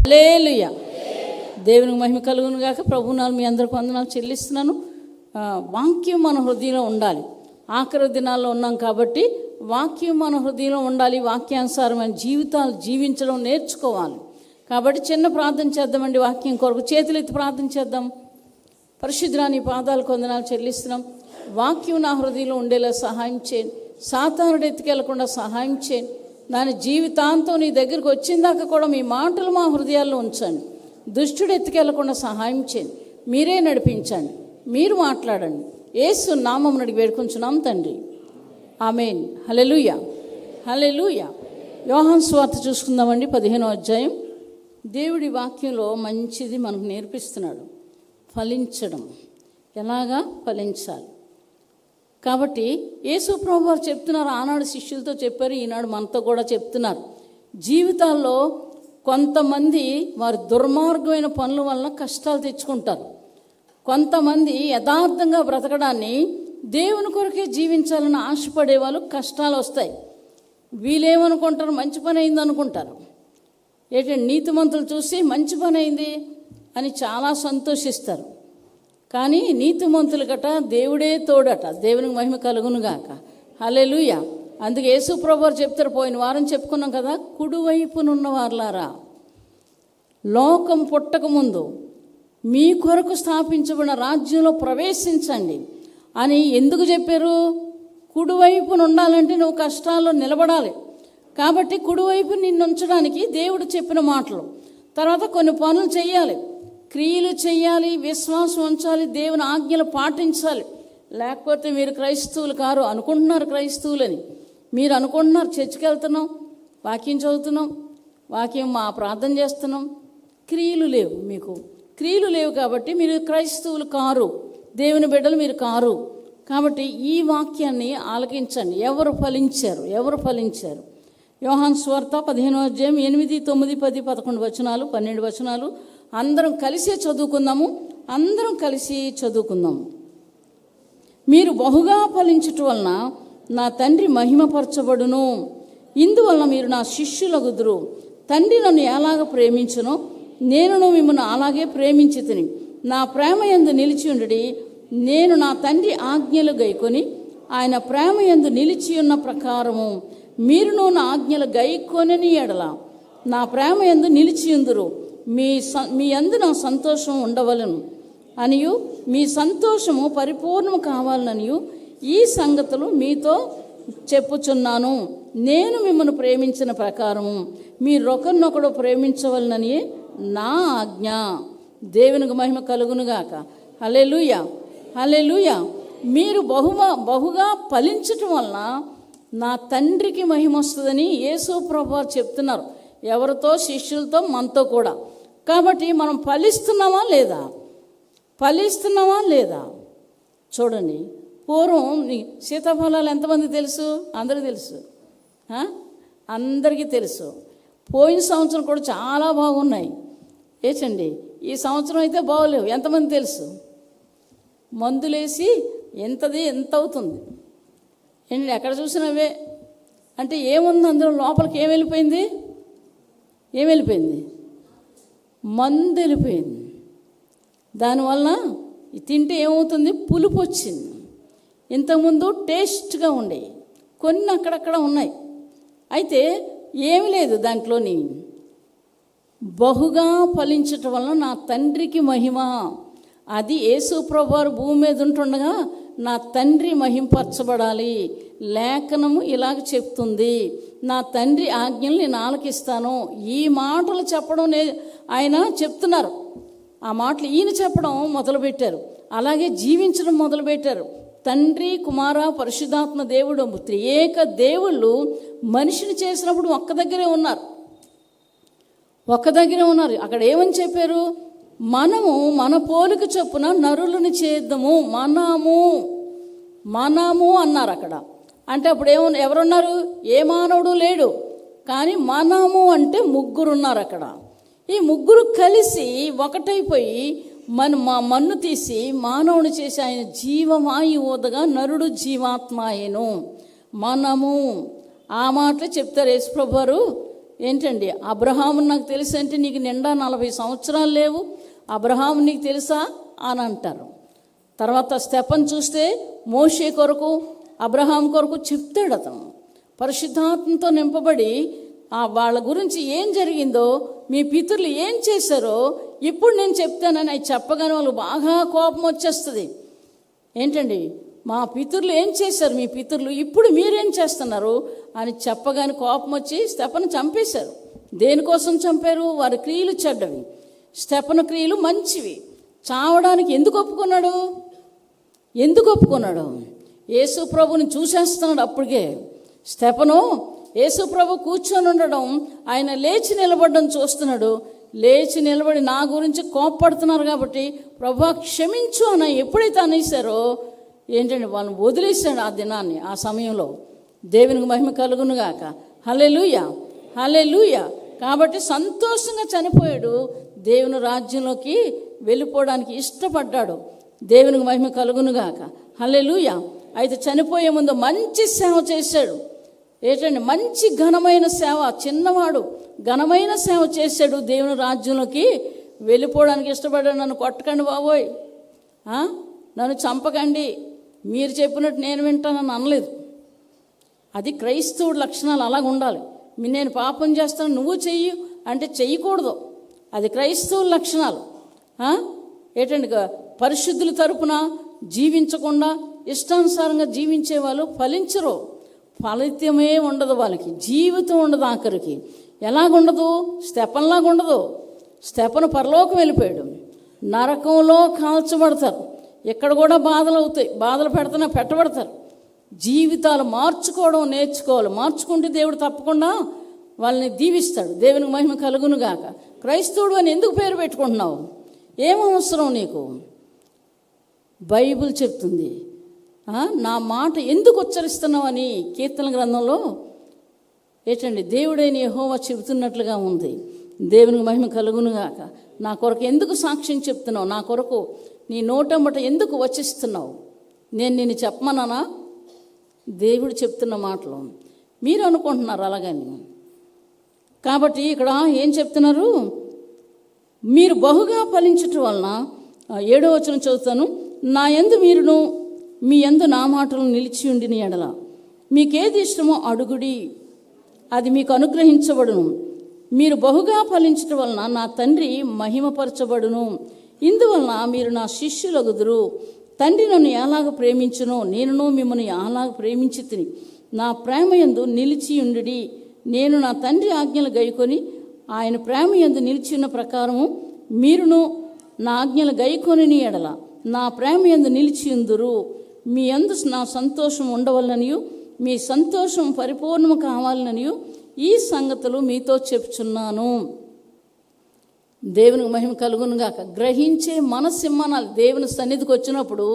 హల్లెలూయా. దేవునికి మహిమ కలుగును గాక. ప్రభువునాలు మీ అందరికి వందనాలు చెల్లిస్తున్నాను. వాక్యం మన హృదయంలో ఉండాలి. ఆఖరి దినాల్లో ఉన్నాం కాబట్టి వాక్యం మన హృదయంలో ఉండాలి. వాక్యానుసారమైన జీవితాలు జీవించడం నేర్చుకోవాలి. కాబట్టి చిన్న ప్రార్థన చేద్దామండి. వాక్యం కొరకు చేతులెత్తి ప్రార్థన చేద్దాం. పరిశుద్ధుడా, నీ పాదాలకు వందనాలు చెల్లిస్తున్నాం. వాక్యం నా హృదయంలో ఉండేలా సహాయం చేయండి. సాతానుడు ఎత్తుకెళ్లకుండా సహాయం చేయండి. దాని జీవితాంతం నీ దగ్గరికి వచ్చిందాకా కూడా మీ మాటలు మా హృదయాల్లో ఉంచండి. దుష్టుడు ఎత్తుకెళ్లకుండా సహాయం చేయండి. మీరే నడిపించండి, మీరు మాట్లాడండి. యేసు నామమున అడిగి వేడుకొంచున్నాం తండ్రి, ఆమేన్. హల్లెలూయా, హల్లెలూయా. యోహాను సువార్త చూసుకుందామండి, 15వ అధ్యాయం. దేవుడి వాక్యంలో మంచిది మనకు నేర్పిస్తున్నాడు, ఫలించడం, ఎలాగా ఫలించాలి. కాబట్టి యేసు ప్రభువు వారు చెప్తున్నారు. ఆనాడు శిష్యులతో చెప్పారు, ఈనాడు మనతో కూడా చెప్తున్నారు. జీవితాల్లో కొంతమంది వారి దుర్మార్గమైన పనుల వలన కష్టాలు తెచ్చుకుంటారు. కొంతమంది యథార్థంగా బ్రతకడాన్ని, దేవుని కొరకే జీవించాలని ఆశపడే వాళ్ళు కష్టాలు వస్తాయి. వీళ్ళేమనుకుంటారు, మంచి పని అయింది అనుకుంటారు. ఏంటంటే నీతిమంతులు చూసి మంచి పని అయింది అని చాలా సంతోషిస్తారు. కానీ నీతిమంతులు గట దేవుడే తోడట. దేవునికి మహిమ కలుగునుగాక. హల్లెలూయా. అందుకే యేసు ప్రభువు చెప్తారు, పోయిన వారం చెప్పుకున్నాం కదా, కుడివైపునున్న వారులారా, లోకం పుట్టకముందు మీ కొరకు స్థాపించబడిన రాజ్యంలో ప్రవేశించండి అని ఎందుకు చెప్పారు? కుడివైపున ఉండాలంటే నువ్వు కష్టాల్లో నిలబడాలి. కాబట్టి కుడివైపు నిన్ను ఉంచడానికి దేవుడు చెప్పిన మాటలు. తర్వాత కొన్ని పనులు చేయాలి, క్రియలు చేయాలి, విశ్వాసం ఉంచాలి, దేవుని ఆజ్ఞలు పాటించాలి. లేకపోతే మీరు క్రైస్తవులు కారు. అనుకుంటున్నారు క్రైస్తవులని, మీరు అనుకుంటున్నారు చర్చికి వెళ్తున్నాం, వాక్యం చదువుతున్నాం, వాక్యం మా ప్రార్థన చేస్తున్నాం, క్రియలు లేవు. మీకు క్రియలు లేవు కాబట్టి మీరు క్రైస్తవులు కారు, దేవుని బిడ్డలు మీరు కారు. కాబట్టి ఈ వాక్యాన్ని ఆలకించండి. ఎవరు ఫలించారు, ఎవరు ఫలించారు? యోహాను సువార్త 15వ అధ్యాయం 8, 9, 10, 11 వచనాలు, 12 వచనాలు అందరం కలిసే చదువుకుందాము. అందరం కలిసి చదువుకుందాము. మీరు బహుగా ఫలించటం వలన నా తండ్రి మహిమపరచబడును. ఇందువలన మీరు నా శిష్యులగుదురు. తండ్రి నన్ను ఎలాగ ప్రేమించునో నేనును మిమ్మల్ని అలాగే ప్రేమించితిని. నా ప్రేమ యందు నిలిచి ఉండుడి. నేను నా తండ్రి ఆజ్ఞలు గైకొని ఆయన ప్రేమ యందు నిలిచి ఉన్న ప్రకారము మీరును నా ఆజ్ఞలు గైకొనని ఎడల నా ప్రేమ యందు నిలిచి ఉందురు. మీ యందు నా సంతోషం ఉండవలను అనియు మీ సంతోషము పరిపూర్ణము కావాలనియు ఈ సంగతులు మీతో చెప్పుచున్నాను. నేను మిమ్మల్ని ప్రేమించిన ప్రకారము మీరొకరినొకడు ప్రేమించవలనని నా ఆజ్ఞ. దేవునికి మహిమ కలుగునుగాక. హల్లెలూయా, హల్లెలూయా. మీరు బహుగా ఫలించటం వలన నా తండ్రికి మహిమ వస్తుందని యేసు ప్రభువు చెప్తున్నారు. ఎవరితో? శిష్యులతో, మనతో కూడా. కాబట్టి మనం ఫలిస్తున్నామా లేదా? ఫలిస్తున్నామా లేదా? చూడండి, పూర్వం సీతాఫలాలు ఎంతమంది తెలుసు? అందరికీ తెలుసు, అందరికీ తెలుసు. పోయిన సంవత్సరం కూడా చాలా బాగున్నాయి. ఏచండి, ఈ సంవత్సరం అయితే బాగోలేవు. ఎంతమంది తెలుసు? మందులేసి ఎంత అవుతుంది ఏంటి? ఎక్కడ చూసినవే. అంటే ఏముంది అందులో? లోపలికి ఏం వెళ్ళిపోయింది? మందు వెళ్ళిపోయింది. దానివల్ల తింటే ఏమవుతుంది? పులుపు వచ్చింది. ఇంతకుముందు టేస్ట్గా ఉండేవి, కొన్ని అక్కడక్కడ ఉన్నాయి. అయితే ఏమి లేదు దాంట్లోని. బహుగా ఫలించటం వలన నా తండ్రికి మహిమ. అది యేసు ప్రభువారు భూమి మీద ఉంటుండగా నా తండ్రి మహింపరచబడాలి. లేఖనము ఇలాగ చెప్తుంది, నా తండ్రి ఆజ్ఞలు నేను ఆలకిస్తాను. ఈ మాటలు చెప్పడం ఆయన చెప్తున్నారు. ఆ మాటలు ఈయన చెప్పడం మొదలుపెట్టారు, అలాగే జీవించడం మొదలుపెట్టారు. తండ్రి, కుమార, పరిశుద్ధాత్మ దేవుడు, త్రియేక దేవుళ్ళు మనిషిని చేసినప్పుడు ఒక్క దగ్గరే ఉన్నారు. అక్కడ ఏమని చెప్పారు? మనము మన పోలిక చొప్పున నరులను చేద్దాము. మనము అన్నారు అక్కడ. అంటే అప్పుడు ఎవరున్నారు? ఏ మానవుడు లేడు. కానీ మనము అంటే ముగ్గురున్నారు అక్కడ. ఈ ముగ్గురు కలిసి ఒకటైపోయి మన్ను తీసి మానవుని చేసి ఆయన జీవమాయి ఊదగా నరుడు జీవాత్మ అయ్యెను. మనము ఆ మాటలు చెప్తారు యేసుప్రభువారు. ఏంటండి, అబ్రహాము నాకు తెలుసు అంటే నీకు నిండా 40 సంవత్సరాలు లేవు, అబ్రహాము నీకు తెలుసా అని అంటారు. తర్వాత స్టెఫన్ చూస్తే మోషే కొరకు అబ్రహాం కొరకు చెప్తాడు. అతను పరిశుద్ధాత్మతో నింపబడి వాళ్ళ గురించి ఏం జరిగిందో, మీ పితరులు ఏం చేశారో ఇప్పుడు నేను చెప్తానని అవి చెప్పగానే వాళ్ళు బాగా కోపం వచ్చేస్తుంది. ఏంటండి, మా పితరులు ఏం చేశారు, మీ పితరులు ఇప్పుడు మీరేం చేస్తున్నారు అని చెప్పగానే కోపం వచ్చి స్టెఫను చంపేశారు. దేనికోసం చంపారు? వారి క్రియలు చెడ్డవి, స్టెఫను క్రియలు మంచివి. చావడానికి ఎందుకు ఒప్పుకున్నాడు? యేసు ప్రభుని చూసేస్తున్నాడు. అప్పటికే స్టెఫను యేసు ప్రభు కూర్చొని ఉండడం, ఆయన లేచి నిలబడడం చూస్తున్నాడు. లేచి నిలబడి నా గురించి కోప్పడుతున్నారు కాబట్టి ప్రభు క్షమించు అని ఎప్పుడైతే అనేసారో ఏంటంటే వాళ్ళని వదిలేశాడు ఆ దినాన్ని, ఆ సమయంలో. దేవునికి మహిమ కలుగును గాక. హల్లెలూయా, హల్లెలూయా. కాబట్టి సంతోషంగా చనిపోయాడు, దేవుని రాజ్యంలోకి వెళ్ళిపోవడానికి ఇష్టపడ్డాడు. దేవునికి మహిమ కలుగును గాక. హల్లెలూయా. అయితే చనిపోయే ముందు మంచి సేవ చేశాడు. ఏంటంటే మంచి ఘనమైన సేవ, చిన్నవాడు ఘనమైన సేవ చేశాడు. దేవుని రాజ్యంలోకి వెళ్ళిపోవడానికి ఇష్టపడ్డాడు. నన్ను కొట్టకండి బాబోయ్, నన్ను చంపకండి, మీరు చెప్పినట్టు నేను వింటానని అనలేదు. అది క్రైస్తవుడి లక్షణాలు అలాగ ఉండాలి. నేను పాపం చేస్తాను నువ్వు చెయ్యి అంటే చెయ్యకూడదు. అది క్రైస్తవుల లక్షణాలు. ఏంటంటే పరిశుద్ధుల తరపున జీవించకుండా ఇష్టానుసారంగా జీవించే వాళ్ళు ఫలించరు. ఫలితమే ఉండదు, వాళ్ళకి జీవితం ఉండదు. ఆఖరికి ఎలాగుండదు? స్టెఫన్లాగా ఉండదు. స్టెఫను పరలోకం వెళ్ళిపోయాడు, నరకంలో కాల్చబడతారు. ఇక్కడ కూడా బాధలు అవుతాయి, బాధలు పెట్టబడతారు. జీవితాలు మార్చుకోవడం నేర్చుకోవాలి. మార్చుకుంటే దేవుడు తప్పకుండా వాళ్ళని దీవిస్తాడు. దేవునికి మహిమ కలుగును గాక. క్రైస్తవుడు అని ఎందుకు పేరు పెట్టుకుంటున్నావు? ఏమవసరం నీకు? బైబిల్ చెప్తుంది. నా మాట ఎందుకు ఉచ్చరిస్తున్నావు అని కీర్తన గ్రంథంలో ఏంటండి దేవుడైన యెహోవా చెబుతున్నట్లుగా ఉంది. దేవునికి మహిమ కలుగును గాక. నా కొరకు ఎందుకు సాక్ష్యం చెప్తున్నావు? నా కొరకు నీ నోటమ్మట ఎందుకు వచిస్తున్నావు? నేను నిన్ను చెప్పమన్నానా? దేవుడు చెప్తున్న మాటలు మీరు అనుకుంటున్నారు అలాగని. కాబట్టి ఇక్కడ ఏం చెప్తున్నారు? మీరు బహుగా ఫలించటం వలన, 7వ వచనం చదువుతాను. నా యందు మీరును మీ యందు నా మాటలు నిలిచి ఉండిన ఎడల మీకేది ఇష్టమో అడుగుడి, అది మీకు అనుగ్రహించబడును. మీరు బహుగా ఫలించటం వలన నా తండ్రి మహిమపరచబడును. ఇందువలన మీరు నా శిష్యులగుదురు. తండ్రి నన్ను ఎలాగ ప్రేమించునో నేనును మిమ్మల్ని అలాగ ప్రేమించి తిని నా ప్రేమ యందు నిలిచి ఉండుడి. నేను నా తండ్రి ఆజ్ఞలు గైకొని ఆయన ప్రేమ యందు నిలిచి ఉన్న ప్రకారము మీరును నా ఆజ్ఞలు గైకొని ఎడల నా ప్రేమ యందు నిలిచి ఉందురు. మీ యందు నా సంతోషం ఉండవలననియు మీ సంతోషం పరిపూర్ణము కావాలననియు ఈ సంగతులు మీతో చెప్తున్నాను. దేవునికి మహిమ కలుగును గాక. గ్రహించే మనసిమ్మనాలు. దేవుని సన్నిధికి వచ్చినప్పుడు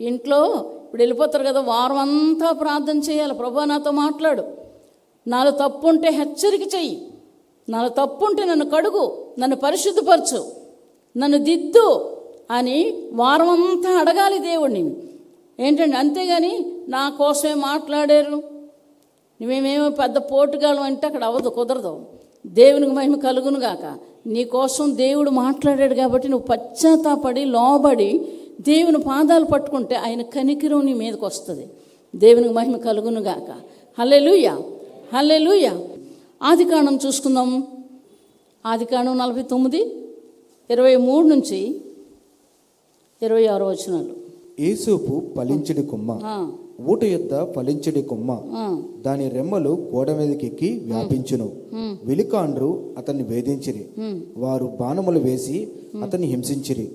ఇంట్లో ఇప్పుడు వెళ్ళిపోతారు కదా, వారం అంతా ప్రార్థన చేయాలి. ప్రభువా నాతో మాట్లాడు, నాలో తప్పు ఉంటే హెచ్చరిక చెయ్యి, నాలో తప్పు ఉంటే నన్ను కడుగు, నన్ను పరిశుద్ధపరచు, నన్ను దిద్దు అని వారం అంతా అడగాలి దేవుడిని. ఏంటండి, అంతేగాని నా కోసమే మాట్లాడారు, నువ్వేమేమో పెద్ద పోటుగాలం అంటే అక్కడ అవ్వదు, కుదరదు. దేవునికి మహిమ కలుగును గాక. నీ కోసం దేవుడు మాట్లాడాడు కాబట్టి నువ్వు పశ్చాత్తాపడి లోబడి దేవుని పాదాలు పట్టుకుంటే ఆయన కనికిరం నీ మీదకి వస్తుంది. దేవునికి మహిమ కలుగును గాక. హల్లెలూయా, హల్లెలూయా. ఆదికాండం చూసుకుందాం. ఆదికాండం 49, 23 నుంచి 26 వచనాలు. యేసోపు ఫలించడి కొమ్మ, ఊట యొద్ద ఫలించడి కొమ్మ, దాని రెమ్మలు గోడ మీదకెక్కి వ్యాపించును. వెలికాండ్రు అతన్ని వేధించిరి, వారు బాణములు వేసి అతన్ని హింసించిరి.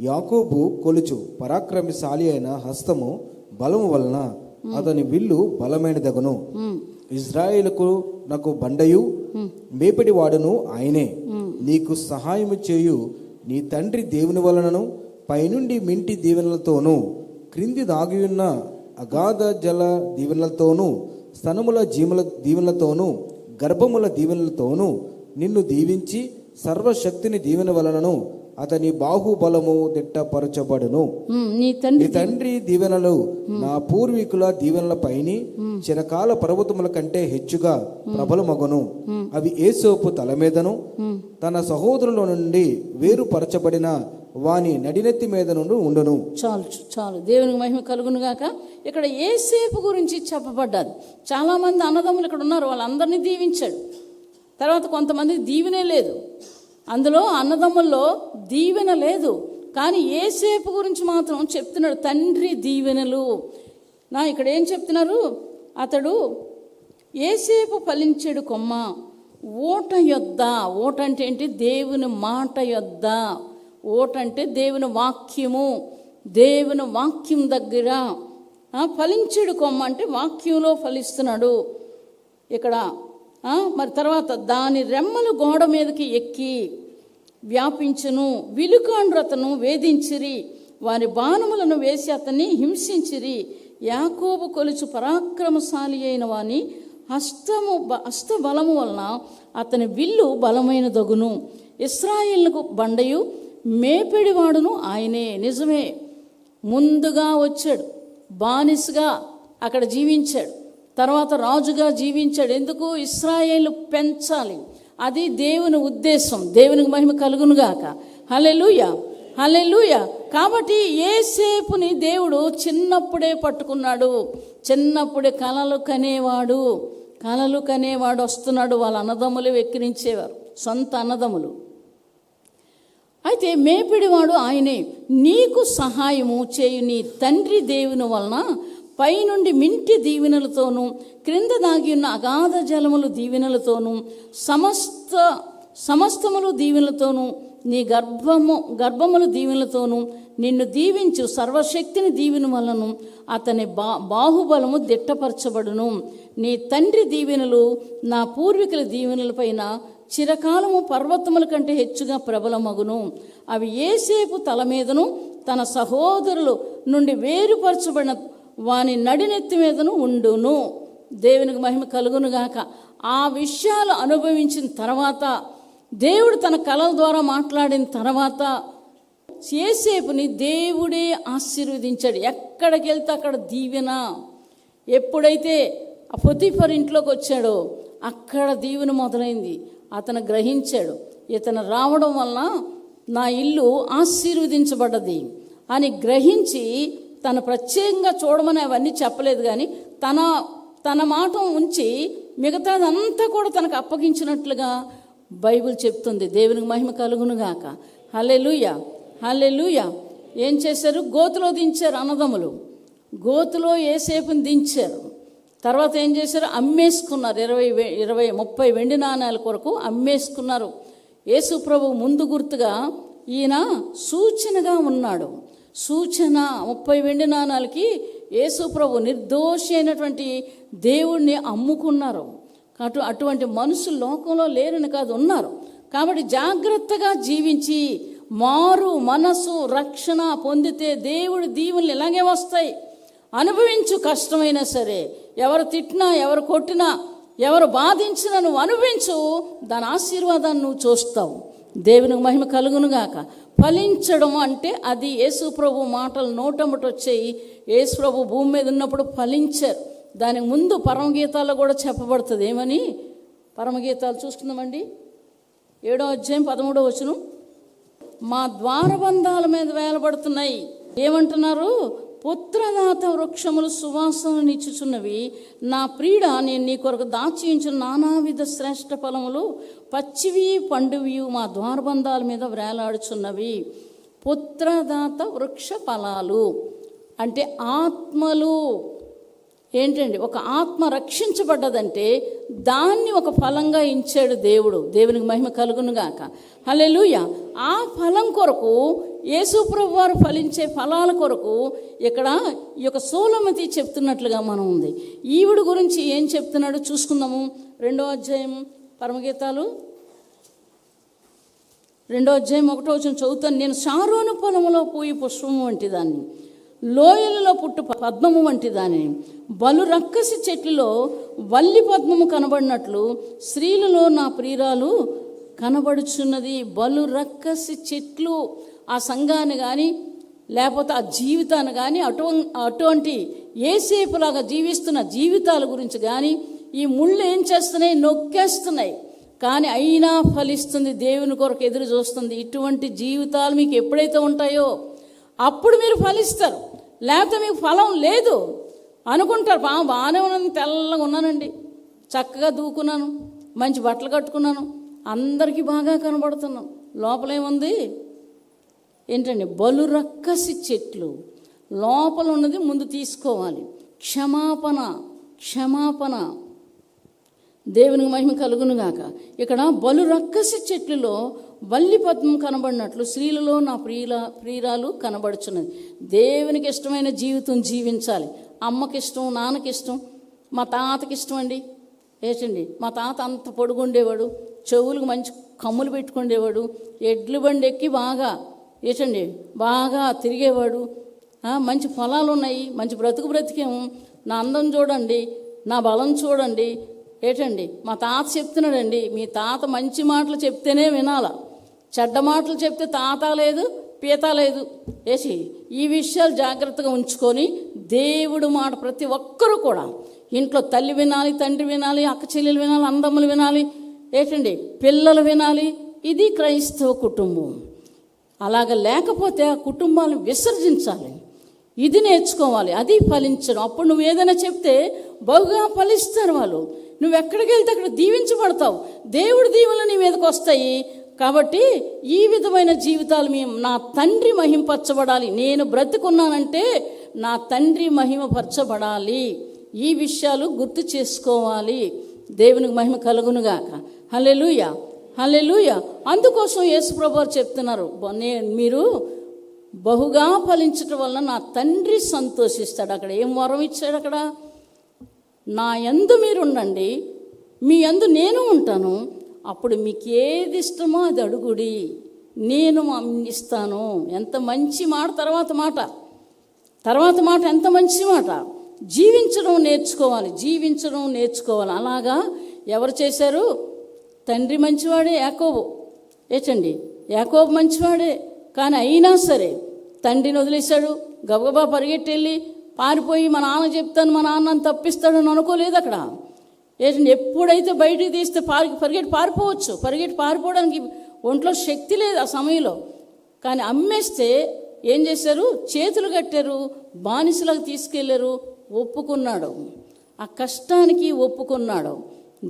యాకోబు కొలుచు పరాక్రమశాలి అయిన హస్తము బలము వలన అతని విల్లు బలమైనదగును. ఇజ్రాయేలుకు నాకు బండయు మేపడి వాడును ఆయనే. నీకు సహాయము చేయు నీ తండ్రి దేవుని వలనను పైనుండి మింటి దీవెనలతోనూ క్రింది దాగియున్న అగాధ జల దీవెనలతోనూ స్తనముల జీముల దీవెనలతోనూ గర్భముల దీవెనలతోనూ నిన్ను దీవించి సర్వశక్తిని దీవెన వలనను అతని బాహుబలము దిట్టపరచబడును. నీ నీ తండ్రి దీవెనలు నా పూర్వీకుల దీవెనల పైని చిరకాల పర్వతముల కంటే హెచ్చుగా ప్రబలమగును. అవి ఏసోపు తల మీదను తన సహోదరుల నుండి వేరుపరచబడిన వాని నడినెత్తి మీద నుండి ఉండును. చాలు చాలు, దేవునికి మహిమ కలుగును గాక. ఇక్కడ యేసేపు గురించి చెప్పబడ్డది. చాలామంది అన్నదమ్ములు ఇక్కడ ఉన్నారు, వాళ్ళందరినీ దీవించాడు. తర్వాత కొంతమంది దీవెనే లేదు, అందులో అన్నదమ్ముల్లో దీవెన లేదు. కానీ యేసేపు గురించి మాత్రం చెప్తున్నాడు, తండ్రి దీవెనలు. ఇక్కడ ఏం చెప్తున్నారు, అతడు యేసేపు ఫలించెడు కొమ్మ ఓట యొద్ద. ఓట అంటే ఏంటి? దేవుని మాట యొద్ద. ఓట అంటే దేవుని వాక్యము, దేవుని వాక్యం దగ్గర. ఫలించెడు కొమ్మ అంటే వాక్యంలో ఫలిస్తున్నాడు ఇక్కడ. మరి తర్వాత దాని రెమ్మలు గోడ మీదకి ఎక్కి వ్యాపించును. విలుకాండ్రు అతను వేధించిరి, వారి బాణములను వేసి అతన్ని హింసించిరి. యాకోబు కొలుచు పరాక్రమశాలి అయిన వాని హస్తబలము వలన అతని విల్లు బలమైన దగును. ఇశ్రాయేలుకు బండయు మేపెడివాడును ఆయనే. నిజమే, ముందుగా వచ్చాడు, బానిసగా అక్కడ జీవించాడు, తర్వాత రాజుగా జీవించాడు. ఎందుకు? ఇశ్రాయేలు పెంచాలి, అది దేవుని ఉద్దేశం. దేవునికి మహిమ కలుగునుగాక. హల్లెలూయా, హల్లెలూయా. కాబట్టి యేసేపుని దేవుడు చిన్నప్పుడే పట్టుకున్నాడు. చిన్నప్పుడే కలలు కనేవాడు వస్తున్నాడు. వాళ్ళ అన్నదమ్ములు వెక్కిరించేవారు, సొంత అన్నదమ్ములు. అయితే మేపిడివాడు ఆయనే. నీకు సహాయము చేయు నీ తండ్రి దేవుని వలన పైనుండి మింటి దీవెనలతోనూ క్రింద దాగి ఉన్న అగాధ జలములు దీవెనలతోనూ సమస్తములు దీవెనలతోనూ నీ గర్భములు దీవెనలతోనూ నిన్ను దీవించు సర్వశక్తిని దీవెన వలన అతని బాహుబలము దిట్టపరచబడును. నీ తండ్రి దీవెనలు నా పూర్వీకుల దీవెనలపైన చిరకాలము పర్వతముల కంటే హెచ్చుగా ప్రబలమగును. అవి యేసేపు తల మీదను తన సహోదరులు నుండి వేరుపరచబడిన వాని నడినెత్తి మీదను ఉండును. దేవునికి మహిమ కలుగునుగాక. ఆ విషయాలు అనుభవించిన తర్వాత, దేవుడు తన కళల ద్వారా మాట్లాడిన తర్వాత యేసేపుని దేవుడే ఆశీర్వదించాడు. ఎక్కడికి వెళ్తే అక్కడ దీవెన. ఎప్పుడైతే ఆ పొతిఫర్ ఇంట్లోకి వచ్చాడో అక్కడ దీవెన మొదలైంది. అతను గ్రహించాడు, ఇతను రావడం వలన నా ఇల్లు ఆశీర్వదించబడ్డది అని గ్రహించి తను ప్రత్యేకంగా చూడమని అవన్నీ చెప్పలేదు, కానీ తన మాట ఉంచి మిగతాదంతా కూడా తనకు అప్పగించినట్లుగా బైబిల్ చెప్తుంది. దేవునికి మహిమ కలుగునుగాక. హల్లెలూయా, హల్లెలూయా. ఏం చేశారు? గోతులో దించారు అన్నదమ్ములు. గోతులో యేసేపుని దించారు. తర్వాత ఏం చేశారు? అమ్మేసుకున్నారు. 20-30 వెండి నాణాల కొరకు అమ్మేసుకున్నారు. యేసు ప్రభు ముందు గుర్తుగా ఈయన సూచనగా ఉన్నాడు. సూచన 30 వెండి నాణాలకి యేసు ప్రభు నిర్దోషి అయినటువంటి దేవుణ్ణి అమ్ముకున్నారు. అటువంటి మనుషులు లోకంలో లేరని కాదు, ఉన్నారు. కాబట్టి జాగ్రత్తగా జీవించి మారు మనసు రక్షణ పొందితే దేవుడి దీవెనలు ఇలాగే వస్తాయి. అనుభవించు, కష్టమైనా సరే, ఎవరు తిట్టినా, ఎవరు కొట్టినా, ఎవరు బాధించినా నువ్వు అనుభవించు, దాని ఆశీర్వాదాన్ని నువ్వు చూస్తావు. దేవునికి మహిమ కలుగునుగాక. ఫలించడం అంటే అది యేసు ప్రభు మాటలు నోటమ్మట వచ్చాయి. యేసు ప్రభు భూమి మీద ఉన్నప్పుడు ఫలించారు. దానికి ముందు పరమగీతాల్లో కూడా చెప్పబడుతుంది. ఏమని? పరమగీతాలు చూసుకుందామండి. 7వ అధ్యాయం 13వ వచనం. మా ద్వారబంధాల మీద వేలబడుతున్నాయి. ఏమంటున్నారు? పుత్రదాత వృక్షములు సువాసన నిచ్చుచున్నవి, నా ప్రీడ నేను నీ కొరకు దాచించిన నానావిధ శ్రేష్ఠ ఫలములు పచ్చివి పండువి మా ద్వారబంధాల మీద వేలాడుచున్నవి. పుత్రదాత వృక్ష ఫలాలు అంటే ఆత్మలు. ఏంటండి? ఒక ఆత్మ రక్షించబడ్డదంటే దాన్ని ఒక ఫలంగా ఇచ్చాడు దేవుడు. దేవునికి మహిమ కలుగునుగాక. హల్లెలూయా. ఆ ఫలం కొరకు యేసు ప్రభు వారు ఫలించే ఫలాల కొరకు ఇక్కడ ఈ యొక్క సోలమతి చెప్తున్నట్లుగా మనం ఉంది. ఈవిడ గురించి ఏం చెప్తున్నాడు చూసుకుందాము. 2వ అధ్యాయం పరమగీతాలు 2వ అధ్యాయం 1వ వచనం చదువుతాను. నేను షారోను పొలములో పూయి పుష్పము వంటి దాన్ని, లోయలలో పుట్టు పద్మము వంటి దానిని, బలు రక్కసి చెట్లలో వల్లి పద్మము కనబడినట్లు స్త్రీలలో నా ప్రియురాలు కనబడుచున్నది. బలు రక్కసి చెట్లు ఆ సంఘాన్ని కానీ లేకపోతే ఆ జీవితాన్ని కానీ అటువంటి ఏసేపులాగా జీవిస్తున్న జీవితాల గురించి కానీ ఈ ముళ్ళు ఏం చేస్తున్నాయి? నొక్కేస్తున్నాయి. కానీ అయినా ఫలిస్తుంది, దేవుని కొరకు ఎదురు చూస్తుంది. ఇటువంటి జీవితాలు మీకు ఎప్పుడైతే ఉంటాయో అప్పుడు మీరు ఫలిస్తారు. లేకపోతే మీకు ఫలం లేదు అనుకుంటారు. బాగానే ఉన్నాను, తెల్లగా ఉన్నానండి, చక్కగా దూకున్నాను, మంచి బట్టలు కట్టుకున్నాను, అందరికీ బాగా కనబడుతున్నాను, లోపలేముంది ఏంటండి? బలు రక్కసి చెట్లు. లోపల ఉన్నది ముందు తీసుకోవాలి. క్షమాపణ. దేవునికి మహిమ కలుగును గాక. ఇక్కడ బలు రక్కసి చెట్లులో వల్లి పద్మం కనబడినట్లు స్త్రీలలో నా ప్రియురాలు కనబడుచున్నది. దేవునికి ఇష్టమైన జీవితం జీవించాలి. అమ్మకి ఇష్టం, నాన్నకి ఇష్టం, మా తాతకి ఇష్టం అండి. ఏంటండి, మా తాత అంత పొడుగుండేవాడు, చెవులకు మంచి కమ్ములు పెట్టుకుండేవాడు, ఎడ్ల బండి ఎక్కి బాగా తిరిగేవాడు. మంచి పొలాలు ఉన్నాయి, మంచి బ్రతికేము. నా అందం చూడండి, నా బలం చూడండి. మా తాత చెప్తున్నాడండి, మీ తాత మంచి మాటలు చెప్తేనే వినాల, చెడ్డ మాటలు చెప్తే తాత లేదు పీత లేదు. ఈ విషయాలు జాగ్రత్తగా ఉంచుకొని దేవుడు మాట ప్రతి ఒక్కరూ కూడా ఇంట్లో తల్లి వినాలి, తండ్రి వినాలి, అక్క చెల్లెలు వినాలి, అందమ్మలు వినాలి, పిల్లలు వినాలి. ఇది క్రైస్తవ కుటుంబం. అలాగ లేకపోతే ఆ కుటుంబాలను విసర్జించాలి. ఇది నేర్చుకోవాలి, అది ఫలించడం. అప్పుడు నువ్వు ఏదైనా చెప్తే బహుగా ఫలిస్తారు వాళ్ళు. నువ్వు ఎక్కడికి వెళ్తే అక్కడ దీవించబడతావు, దేవుడి దీవెనలు నీ మీదకి వస్తాయి. కాబట్టి ఈ విధమైన జీవితాలు నా తండ్రి మహిమపరచబడాలి. నేను బ్రతికున్నానంటే నా తండ్రి మహిమపరచబడాలి. ఈ విషయాలు గుర్తు చేసుకోవాలి. దేవునికి మహిమ కలుగునుగాక. హల్లెలూయా, హల్లెలూయా. అందుకోసం యేసుప్రభువు చెప్తున్నారు, మీరు బహుగా ఫలించటం వలన నా తండ్రి సంతోషిస్తాడు. అక్కడ ఏం వరం ఇచ్చాడు? అక్కడ నా యందు మీరు ఉండండి, మీ యందు నేను ఉంటాను, అప్పుడు మీకు ఏది ఇష్టమో అది అడుగుడి, నేను ఇస్తాను. ఎంత మంచి మాట! తర్వాత మాట ఎంత మంచి మాట! జీవించడం నేర్చుకోవాలి. అలాగా ఎవరు చేశారు? తండ్రి మంచివాడే, యాకోబు. యాకోబు మంచివాడే, కానీ అయినా సరే తండ్రిని వదిలేశాడు. గబగబా పరిగెట్టెళ్ళి పారిపోయి మా నాన్న చెప్తాను, మా నాన్నని తప్పిస్తాడని అనుకోలేదు అక్కడ. ఎప్పుడైతే బయటికి తీస్తే పరిగెట్టి పారిపోవడానికి ఒంట్లో శక్తి లేదు ఆ సమయంలో. కానీ అమ్మేస్తే ఏం చేశారు? చేతులు కట్టారు, బానిసలకు తీసుకెళ్లారు. ఒప్పుకున్నాడు, ఆ కష్టానికి ఒప్పుకున్నాడు.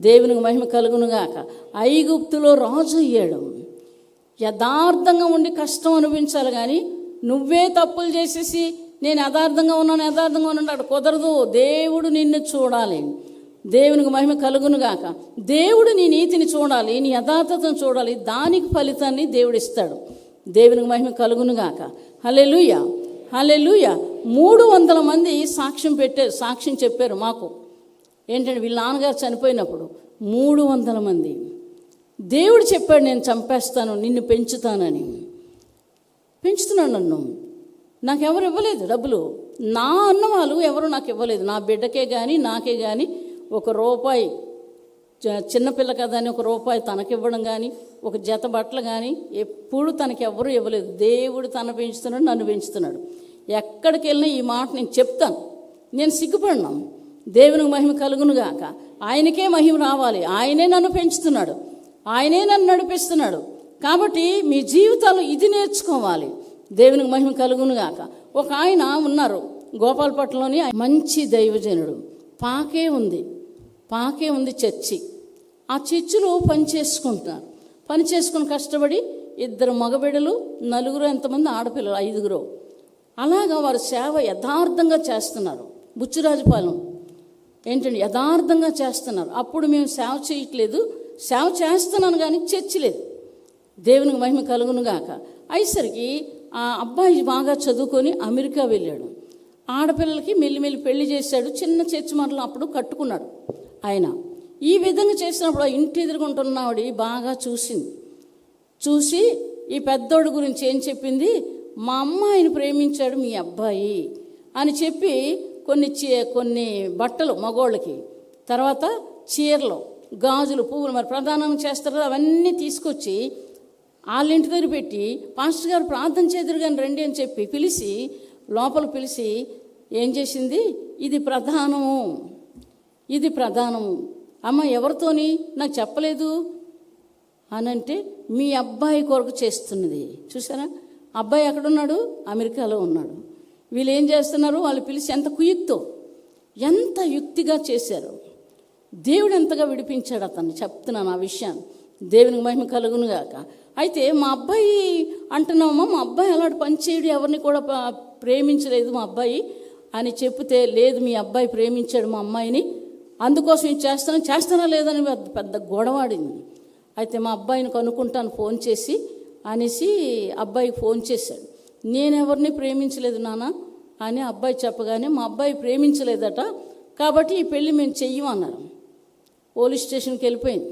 దేవునికి మహిమ కలుగునుగాక. ఐగుప్తులో రాజు అయ్యాడు. యథార్థంగా ఉండి కష్టం అనిపించాలి, కానీ నువ్వే తప్పులు చేసేసి నేను యథార్థంగా ఉన్నాను అక్కడ కుదరదు. దేవుడు నిన్ను చూడాలి. దేవునికి మహిమ కలుగునుగాక. దేవుడు నీ నీతిని చూడాలి, నీ యథార్థతను చూడాలి. దానికి ఫలితాన్ని దేవుడు ఇస్తాడు. దేవునికి మహిమ కలుగునుగాక. హల్లెలూయా, హల్లెలూయా. 300 మంది సాక్ష్యం చెప్పారు మాకు. వీళ్ళ నాన్నగారు చనిపోయినప్పుడు 300 మంది. దేవుడు చెప్పాడు, నేను చంపేస్తాను, నిన్ను పెంచుతానని. పెంచుతున్నాడు నన్ను. నాకెవరు ఇవ్వలేదు డబ్బులు. నా అన్న వాళ్ళు ఎవరు నాకు ఇవ్వలేదు. నా బిడ్డకే కానీ నాకే కానీ ₹1, చిన్నపిల్ల కదా అని ₹1 తనకివ్వడం కానీ, ఒక జత బట్టలు కానీ ఎప్పుడు తనకి ఎవరు ఇవ్వలేదు. దేవుడు తన పెంచుతున్నాడు, నన్ను పెంచుతున్నాడు. ఎక్కడికి వెళ్ళినా ఈ మాట నేను చెప్తాను. నేను సిగ్గుపడినాను. దేవునికి మహిమ కలుగునుగాక. ఆయనకే మహిమ రావాలి. ఆయనే నన్ను పెంచుతున్నాడు, ఆయనే నన్ను నడిపిస్తున్నాడు. కాబట్టి మీ జీవితాలు ఇది నేర్చుకోవాలి. దేవునికి మహిమ కలుగునుగాక. ఒక ఆయన ఉన్నారు గోపాలపట్నంలోని, మంచి దైవజనుడు. పాకే ఉంది చర్చి. ఆ చర్చిలో పని చేసుకుని కష్టపడి 2 మగబిడ్డలు, 4 ఎంతమంది ఆడపిల్లలు, 5. అలాగా వారు సేవ యథార్థంగా చేస్తున్నారు. బుచ్చిరాజుపాలెం యథార్థంగా చేస్తున్నారు. అప్పుడు మేము సేవ చేయట్లేదు, సేవ చేస్తున్నాను కానీ చర్చి లేదు. దేవునికి మహిమ కలుగునుగాక. అయ్యేసరికి ఆ అబ్బాయి బాగా చదువుకొని అమెరికా వెళ్ళాడు. ఆడపిల్లలకి మెల్లిమెల్లి పెళ్లి చేశాడు. చిన్న చర్చి మండలం అప్పుడు కట్టుకున్నాడు ఆయన. ఈ విధంగా చేసినప్పుడు ఇంటి ఎదుర్కొంటున్నాడు బాగా చూసి ఈ పెద్దోడు గురించి ఏం చెప్పింది? మా అమ్మాయిని ప్రేమించాడు మీ అబ్బాయి అని చెప్పి కొన్ని బట్టలు మగోళ్ళకి, తర్వాత చీరలు గాజులు, పువ్వులు, మరి ప్రధానం చేస్తారు కదా, అవన్నీ తీసుకొచ్చి వాళ్ళ ఇంటి దగ్గర పెట్టి పాస్టర్ గారు ప్రార్థన చేదురు కానీ రండి అని చెప్పి పిలిచి లోపల పిలిచి ఏం చేసింది, ఇది ప్రధానము, ఇది ప్రధానము. అమ్మ ఎవరితోని నాకు చెప్పలేదు అని అంటే, మీ అబ్బాయి కొరకు చేస్తున్నది. చూసారా, అబ్బాయి ఎక్కడున్నాడు? అమెరికాలో ఉన్నాడు. వీళ్ళు ఏం చేస్తున్నారు, వాళ్ళు పిలిచి ఎంత కుయుక్తో, ఎంత యుక్తిగా చేశారు. దేవుడు ఎంతగా విడిపించాడు అతన్ని. చెప్తున్నాను ఆ విషయాన్ని, దేవునికి మహిమ కలుగును గాక. అయితే మా అబ్బాయి అంటున్నామా, మా అబ్బాయి అలాంటి పని చేయడు, ఎవరిని కూడా ప్రేమించలేదు మా అబ్బాయి అని చెప్తే, లేదు మీ అబ్బాయి ప్రేమించాడు మా అమ్మాయిని, అందుకోసం ఇది చేస్తానా లేదని పెద్ద గొడవాడింది. అయితే మా అబ్బాయిని కనుక్కుంటాను ఫోన్ చేసి అనేసి అబ్బాయికి ఫోన్ చేశాడు. నేనెవరిని ప్రేమించలేదు నాన్న అని అబ్బాయి చెప్పగానే, మా అబ్బాయి ప్రేమించలేదట, కాబట్టి ఈ పెళ్ళి మేము చెయ్యమన్నారు. పోలీస్ స్టేషన్కి వెళ్ళిపోయింది.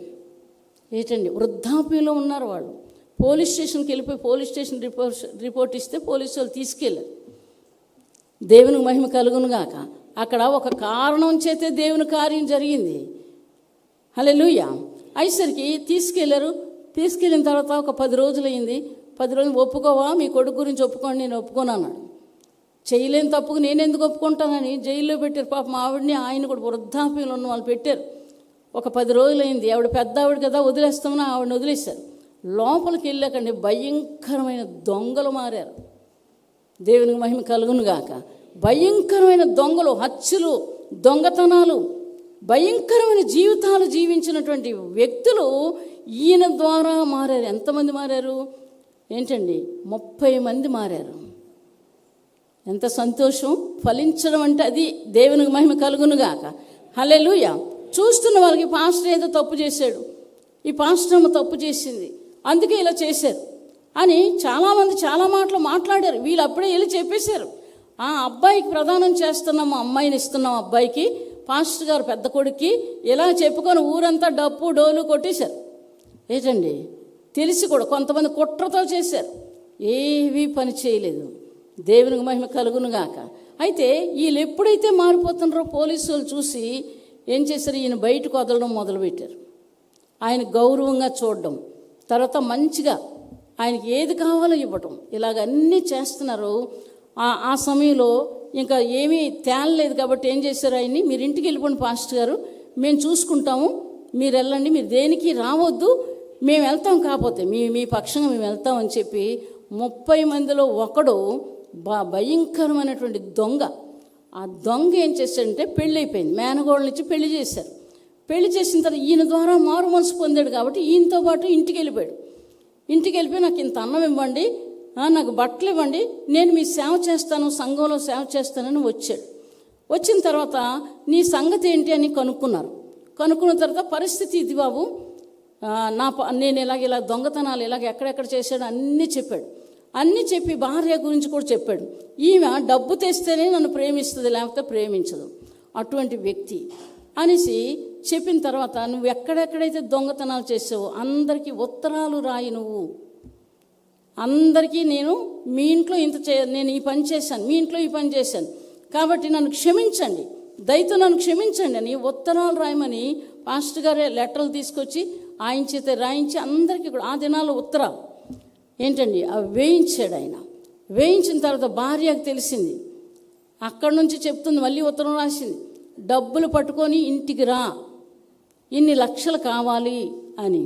ఏంటండి, వృద్ధాప్యంలో ఉన్నారు వాళ్ళు. పోలీస్ స్టేషన్కి వెళ్ళిపోయి పోలీస్ స్టేషన్ రిపోర్ట్ ఇస్తే పోలీసు వాళ్ళు తీసుకెళ్ళారు. దేవునికి మహిమ కలుగును గాక. అక్కడ ఒక కారణం చేతే దేవుని కార్యం జరిగింది. హల్లెలూయా. అయ్యేసరికి తీసుకెళ్ళారు. తీసుకెళ్ళిన తర్వాత ఒక 10 రోజులు అయింది. 10 రోజులు ఒప్పుకోవా, మీ కొడుకు గురించి ఒప్పుకోండి. నేను ఒప్పుకోను అన్నాడు. చేయలేని తప్పుకు నేను ఎందుకు ఒప్పుకుంటానని జైల్లో పెట్టారు. పాపం ఆవిడని ఆయన కూడా వృద్ధాప్యంలో ఉన్న వాళ్ళు పెట్టారు. ఒక 10 రోజులు అయింది. ఆవిడ పెద్ద ఆవిడ కదా, వదిలేస్తామని ఆవిడని వదిలేశారు. లోపలికి వెళ్ళాకండి భయంకరమైన దొంగలు మారారు. దేవునికి మహిమ కలుగును గాక. భయంకరమైన దొంగలు, హత్యలు, దొంగతనాలు, భయంకరమైన జీవితాలు జీవించినటువంటి వ్యక్తులు ఈయన ద్వారా మారారు. ఎంతమంది మారారు ఏంటండి? 30 మంది మారారు. ఎంత సంతోషం! ఫలించడం అంటే అది. దేవునికి మహిమ కలుగును గాక. హల్లెలూయా. చూస్తున్న వాళ్ళకి పాస్టర్ ఏదో తప్పు చేశాడు, ఈ పాస్టర్ అమ్మ తప్పు చేసింది, అందుకే ఇలా చేశారు అని చాలామంది చాలా మాటలు మాట్లాడారు. వీళ్ళు అప్పుడే వెళ్ళి చెప్పేశారు, ఆ అబ్బాయికి ప్రదానం చేస్తున్నాము, అమ్మాయిని ఇస్తున్నాం అబ్బాయికి, పాస్టర్ గారు పెద్ద కొడుక్కి, ఇలా చెప్పుకొని ఊరంతా డప్పు డోలు కొట్టేశారు. ఏంటండి, తెలిసి కూడా కొంతమంది కుట్రతో చేశారు, ఏవీ పని చేయలేదు. దేవునికి మహిమ కలుగును గాక. అయితే వీళ్ళు ఎప్పుడైతే మారిపోతున్నారో పోలీసు వాళ్ళు చూసి ఏం చేశారు, ఈయన బయటకు వదలడం మొదలుపెట్టారు. ఆయన గౌరవంగా చూడడం, తర్వాత మంచిగా ఆయనకి ఏది కావాలో ఇవ్వటం, ఇలాగ అన్నీ చేస్తున్నారు. ఆ సమయంలో ఇంకా ఏమీ తేలలేదు కాబట్టి ఏం చేశారు, ఆయన్ని మీరు ఇంటికి వెళ్ళిపోండి పాస్టర్ గారు, మేము చూసుకుంటాము, మీరు వెళ్ళండి, మీరు దేనికి రావద్దు, మేము వెళ్తాం, కాకపోతే మీ పక్షంగా మేము వెళ్తామని చెప్పి 30 మందిలో ఒకడు భయంకరమైనటువంటి దొంగ. ఆ దొంగ ఏం చేశాడంటే పెళ్ళి అయిపోయింది, మేనగోళ్ళనిచ్చి పెళ్లి చేశారు. పెళ్లి చేసిన తర్వాత ఈయన ద్వారా మారు మనసు పొందాడు కాబట్టి ఈయనతో పాటు ఇంటికి వెళ్ళిపోయాడు. ఇంటికి వెళ్ళిపోయి నాకు ఇంత అన్నం ఇవ్వండి, నాకు బట్టలు ఇవ్వండి, నేను మీ సేవ చేస్తాను, సంఘంలో సేవ చేస్తానని వచ్చాడు. వచ్చిన తర్వాత నీ సంగతి ఏంటి అని కనుక్కున్నారు. కనుక్కున్న తర్వాత పరిస్థితి ఇది బాబు, నేను ఇలా దొంగతనాలు ఇలాగ ఎక్కడెక్కడ చేశాడు అన్నీ చెప్పాడు. అన్నీ చెప్పి భార్య గురించి కూడా చెప్పాడు. ఈమె డబ్బు తెస్తేనే నన్ను ప్రేమిస్తుంది, లేకపోతే ప్రేమించదు, అటువంటి వ్యక్తి అనేసి చెప్పిన తర్వాత, నువ్వు ఎక్కడెక్కడైతే దొంగతనాలు చేసావో అందరికీ ఉత్తరాలు రాయి, నువ్వు అందరికీ నేను మీ ఇంట్లో నేను ఈ పని చేశాను, మీ ఇంట్లో ఈ పని చేశాను, కాబట్టి నన్ను క్షమించండి, దయతో నన్ను క్షమించండి అని ఉత్తరాలు రాయమని పాస్టర్ గారే లెటర్లు తీసుకొచ్చి ఆయన చేత రాయించి అందరికీ కూడా ఆ దినాల్లో ఉత్తరాలు ఏంటండి అవి వేయించాడు. ఆయన వేయించిన తర్వాత భార్యకు తెలిసింది, అక్కడి నుంచి చెప్తుంది, మళ్ళీ ఉత్తరం రాసింది, డబ్బులు పట్టుకొని ఇంటికి రా, ఇన్ని లక్షలు కావాలి అని.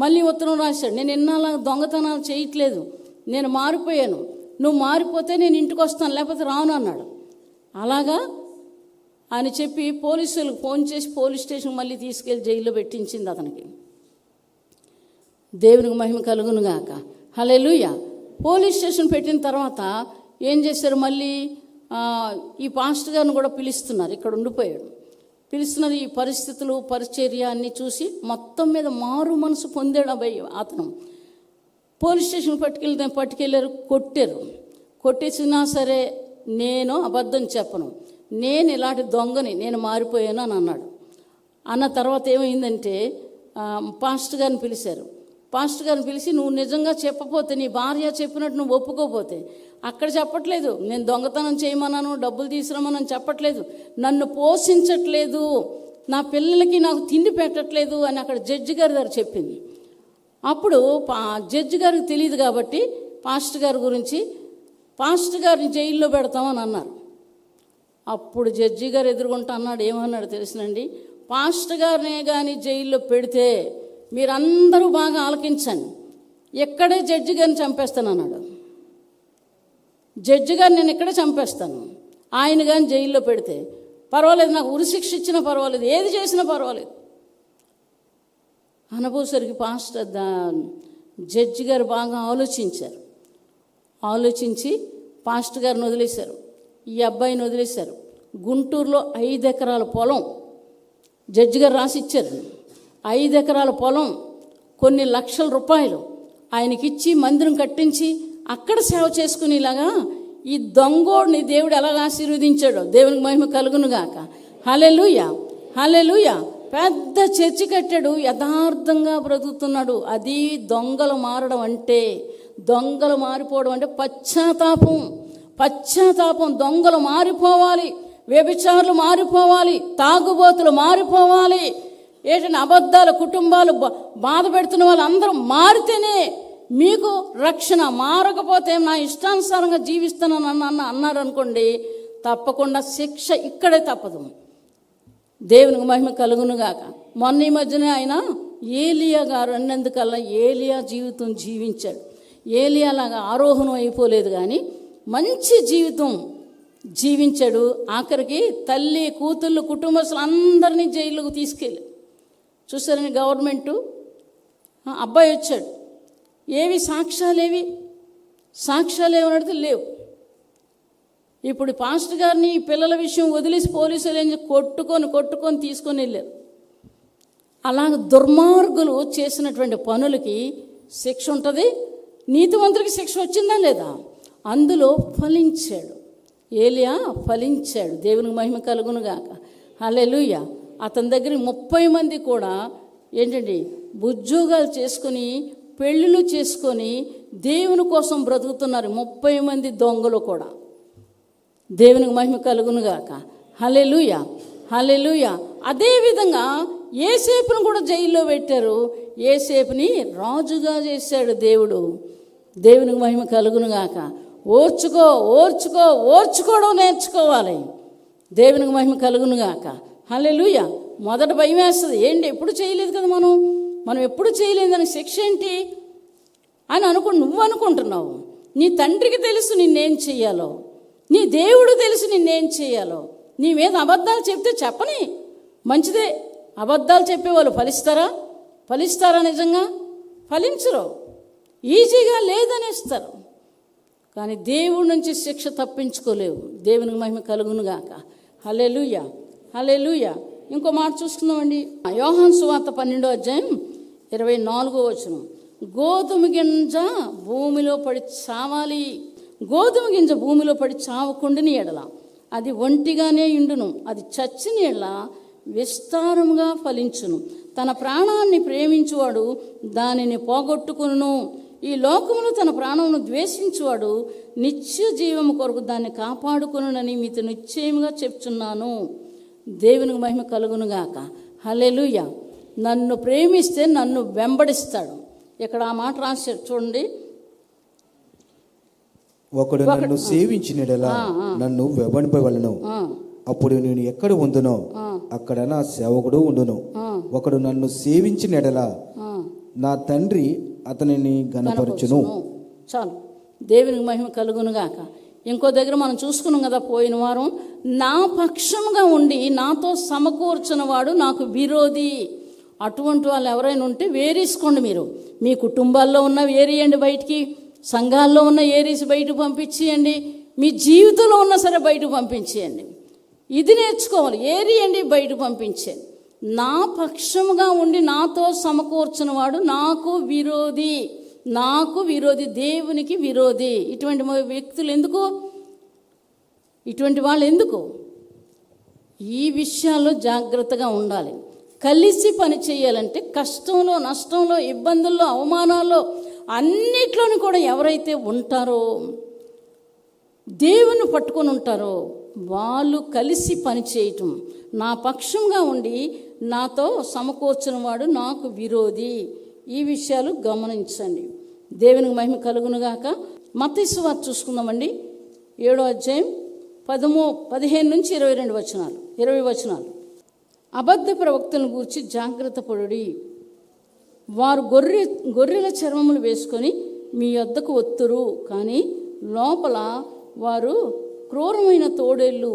మళ్ళీ ఉత్తరం రాశాడు, నేను ఎన్నాళ్ళ దొంగతనాలు చేయట్లేదు, నేను మారిపోయాను, నువ్వు మారిపోతే నేను ఇంటికి వస్తాను, లేకపోతే రాను అన్నాడు. అలాగా అని చెప్పి పోలీసులకు ఫోన్ చేసి పోలీస్ స్టేషన్ మళ్ళీ తీసుకెళ్ళి జైల్లో పెట్టించింది అతనికి. దేవునికి మహిమ కలుగును గాక. హల్లెలూయా. పోలీస్ స్టేషన్ పెట్టిన తర్వాత ఏం చేశారు, మళ్ళీ ఈ పాస్టర్ గారిని కూడా పిలుస్తున్నారు, ఇక్కడ ఉండిపోయాడు, పిలుస్తున్నారు. ఈ పరిస్థితులు పరిచర్య అన్నీ చూసి మొత్తం మీద మారు మనసు పొందాడు అతను. పోలీస్ స్టేషన్ పట్టుకెళ్ళారు, కొట్టారు. కొట్టేసినా సరే నేను అబద్ధం చెప్పను, నేను ఇలాంటి దొంగని, నేను మారిపోయాను అని అన్నాడు. అన్న తర్వాత ఏమైందంటే పాస్టర్ గారిని పిలిచారు. పాస్టర్ గారిని పిలిచి, నువ్వు నిజంగా చెప్పపోతే, నీ భార్య చెప్పినట్టు నువ్వు ఒప్పుకోపోతే, అక్కడ చెప్పట్లేదు నేను దొంగతనం చేయమన్నాను, డబ్బులు తీసుకురమ్మని చెప్పట్లేదు, నన్ను పోషించట్లేదు, నా పిల్లలకి నాకు తిండి పెట్టట్లేదు అని అక్కడ జడ్జి గారి దగ్గర చెప్పింది. అప్పుడు జడ్జి గారికి తెలియదు కాబట్టి పాస్టర్ గారి గురించి, పాస్టర్ గారిని జైల్లో పెడతామని అన్నారు. అప్పుడు జడ్జి గారు ఎదుర్కొంటా అన్నాడు, ఏమన్నాడు తెలుసునండి, పాస్టర్ గారినే కానీ జైల్లో పెడితే మీరందరూ బాగా ఆలకించండి, ఎక్కడే జడ్జి గారిని చంపేస్తాను అన్నాడు. జడ్జి గారిని నేను ఇక్కడే చంపేస్తాను, ఆయన కానీ జైల్లో పెడితే పర్వాలేదు, నాకు ఉరిశిక్ష ఇచ్చినా పర్వాలేదు, ఏది చేసినా పర్వాలేదు అనబోసరికి జడ్జి గారు బాగా ఆలోచించారు. ఆలోచించి పాస్టర్ గారిని వదిలేశారు, ఈ అబ్బాయిని వదిలేశారు. గుంటూరులో 5 ఎకరాల పొలం జడ్జి గారు రాసి ఇచ్చారు. 5 ఎకరాల పొలం, కొన్ని లక్షల రూపాయలు ఆయనకిచ్చి మందిరం కట్టించి అక్కడ సేవ చేసుకునేలాగా ఈ దొంగోడిని దేవుడు ఎలాగ ఆశీర్వదించాడో దేవునికి మహిమ కలుగునుగాక. హల్లెలూయా, హల్లెలూయా. పెద్ద చర్చి కట్టాడు, యథార్థంగా బ్రతుకుతున్నాడు. అది దొంగలు మారడం అంటే, దొంగలు మారిపోవడం అంటే పశ్చాత్తాపం. పశ్చాత్తాపం. దొంగలు మారిపోవాలి, వ్యభిచారులు మారిపోవాలి, తాగుబోతులు మారిపోవాలి, ఏంటంటే అబద్ధాల కుటుంబాలు బాధ పెడుతున్న వాళ్ళు అందరూ మారితేనే మీకు రక్షణ. మారకపోతే నా ఇష్టానుసారంగా జీవిస్తానని అన్నారు అనుకోండి, తప్పకుండా శిక్ష ఇక్కడే తప్పదు. దేవునికి మహిమ కలుగునుగాక. మొన్న ఈ మధ్యనే ఆయన ఏలియా గారు అన్నందుకల్లా ఏలియా జీవితం జీవించాడు. ఏలియాలాగా ఆరోహణం అయిపోలేదు కానీ మంచి జీవితం జీవించాడు. ఆఖరికి తల్లి, కూతుళ్ళు, కుటుంబస్తులు అందరినీ జైలుకు తీసుకెళ్ళి చూసారని గవర్నమెంటు. అబ్బాయి వచ్చాడు, ఏవి సాక్ష్యాలేవి, సాక్ష్యాలు ఏమడితే లేవు. ఇప్పుడు పాస్టర్ గారిని పిల్లల విషయం వదిలేసి పోలీసులు ఏం కొట్టుకొని తీసుకొని వెళ్ళారు. అలాగ దుర్మార్గులు చేసినటువంటి పనులకి శిక్ష ఉంటుంది. నీతిమంతుడికి శిక్ష వచ్చిందా లేదా? అందులో ఫలించాడు ఏలియా, ఫలించాడు. దేవునికి మహిమ కలుగునుగాక. హల్లెలూయా. అతని దగ్గర 30 మంది కూడా ఏంటండి ఉద్యోగాలు చేసుకొని పెళ్ళిళ్ళు చేసుకొని దేవుని కోసం బ్రతుకుతున్నారు. 30 మంది దొంగలు కూడా. దేవునికి మహిమ కలుగునుగాక. హల్లెలూయా, హల్లెలూయా. అదేవిధంగా యోసేపును కూడా జైల్లో పెట్టారు. యోసేపుని రాజుగా చేశాడు దేవుడు. దేవునికి మహిమ కలుగునుగాక. ఓర్చుకోవడం నేర్చుకోవాలి. దేవునికి మహిమ కలుగునుగాక. హల్లెలూయా. మొదట భయం వేస్తుంది, ఏంటి ఎప్పుడు చేయలేదు కదా మనం ఎప్పుడు చేయలేదని శిక్ష ఏంటి అని నువ్వు అనుకుంటున్నావు. నీ తండ్రికి తెలుసు నిన్నేం చెయ్యాలో, నీ దేవుడు తెలుసు నిన్నేం చేయాలో. నీ మీద అబద్ధాలు చెప్తే చెప్పని, మంచిదే. అబద్ధాలు చెప్పేవాళ్ళు ఫలిస్తారా? నిజంగా ఫలించరు, ఈజీగా లేదనేస్తారు. కానీ దేవుడి నుంచి శిక్ష తప్పించుకోలేవు. దేవునికి మహిమ కలుగునుగాక. హల్లెలూయా, హల్లెలూయా. ఇంకో మాట చూసుకుందామండి. యోహాను సువార్త 12వ అధ్యాయం 24వ వచనం. గోధుమ గింజ భూమిలో పడి చావాలి, గోధుమ గింజ భూమిలో పడి చావకుండిని ఎడల అది ఒంటిగానే ఇండును, అది చచ్చిన ఎడల విస్తారముగా ఫలించును. తన ప్రాణాన్ని ప్రేమించువాడు దానిని పోగొట్టుకును. ఈ లోకములో తన ప్రాణమును ద్వేషించువాడు నిత్య జీవము కొరకు దాన్ని కాపాడుకునునని మీతో నిశ్చయముగా చెప్తున్నాను. దేవునికి మహిమ కలుగునుగాక. హల్లెలూయా. నన్ను ప్రేమిస్తే నన్ను వెంబడిస్తాడు. ఇక్కడ ఆ మాట రాశాడు చూడండి. ఒకడు నన్ను సేవించినడలా నన్ను వెంబడింపవలెను, అప్పుడు నేను ఎక్కడ ఉందునో అక్కడ నా సేవకుడు ఉండును. ఒకడు నన్ను సేవించినడలా నా తండ్రి అతనిని గణపరచును. చాలు. దేవునికి మహిమ కలుగునుగాక. ఇంకో దగ్గర మనం చూసుకున్నాం కదా పోయిన వారం, నా పక్షంగా ఉండి నాతో సమకూర్చిన వాడు నాకు విరోధి. అటువంటి వాళ్ళు ఎవరైనా ఉంటే వేరేసుకోండి. మీరు మీ కుటుంబాల్లో ఉన్న వేరేయండి, బయటికి సంఘాల్లో ఉన్న ఏరీసి బయటకు పంపించేయండి, మీ జీవితంలో ఉన్నా సరే బయటకు పంపించేయండి. ఇది నేర్చుకోవాలి. ఏరియండి, బయటకు పంపించేయండి. నా పక్షముగా ఉండి నాతో సమకూర్చిన వాడు నాకు విరోధి, నాకు విరోధి, దేవునికి విరోధి. ఇటువంటి వ్యక్తులు ఎందుకు, ఇటువంటి వాళ్ళు ఎందుకు? ఈ విషయాల్లో జాగ్రత్తగా ఉండాలి. కలిసి పని చేయాలంటే కష్టంలో, నష్టంలో, ఇబ్బందుల్లో, అవమానాల్లో అన్నిట్లోనూ కూడా ఎవరైతే ఉంటారో, దేవుని పట్టుకొని ఉంటారో వాళ్ళు కలిసి పని చేయటం. నా పక్షంగా ఉండి నాతో సమకూర్చిన వాడు నాకు విరోధి. ఈ విషయాలు గమనించండి. దేవునికి మహిమ కలుగునుగాక. మత్తయి సువార్త చూసుకుందామండి. 7వ అధ్యాయం 15 నుంచి 20 వచనాలు. అబద్ధ ప్రవక్తలను గూర్చి జాగ్రత్త పడుడి. వారు గొర్రెల చర్మములు వేసుకొని మీ యొద్దకు వత్తురు, కానీ లోపల వారు క్రూరమైన తోడేళ్ళు.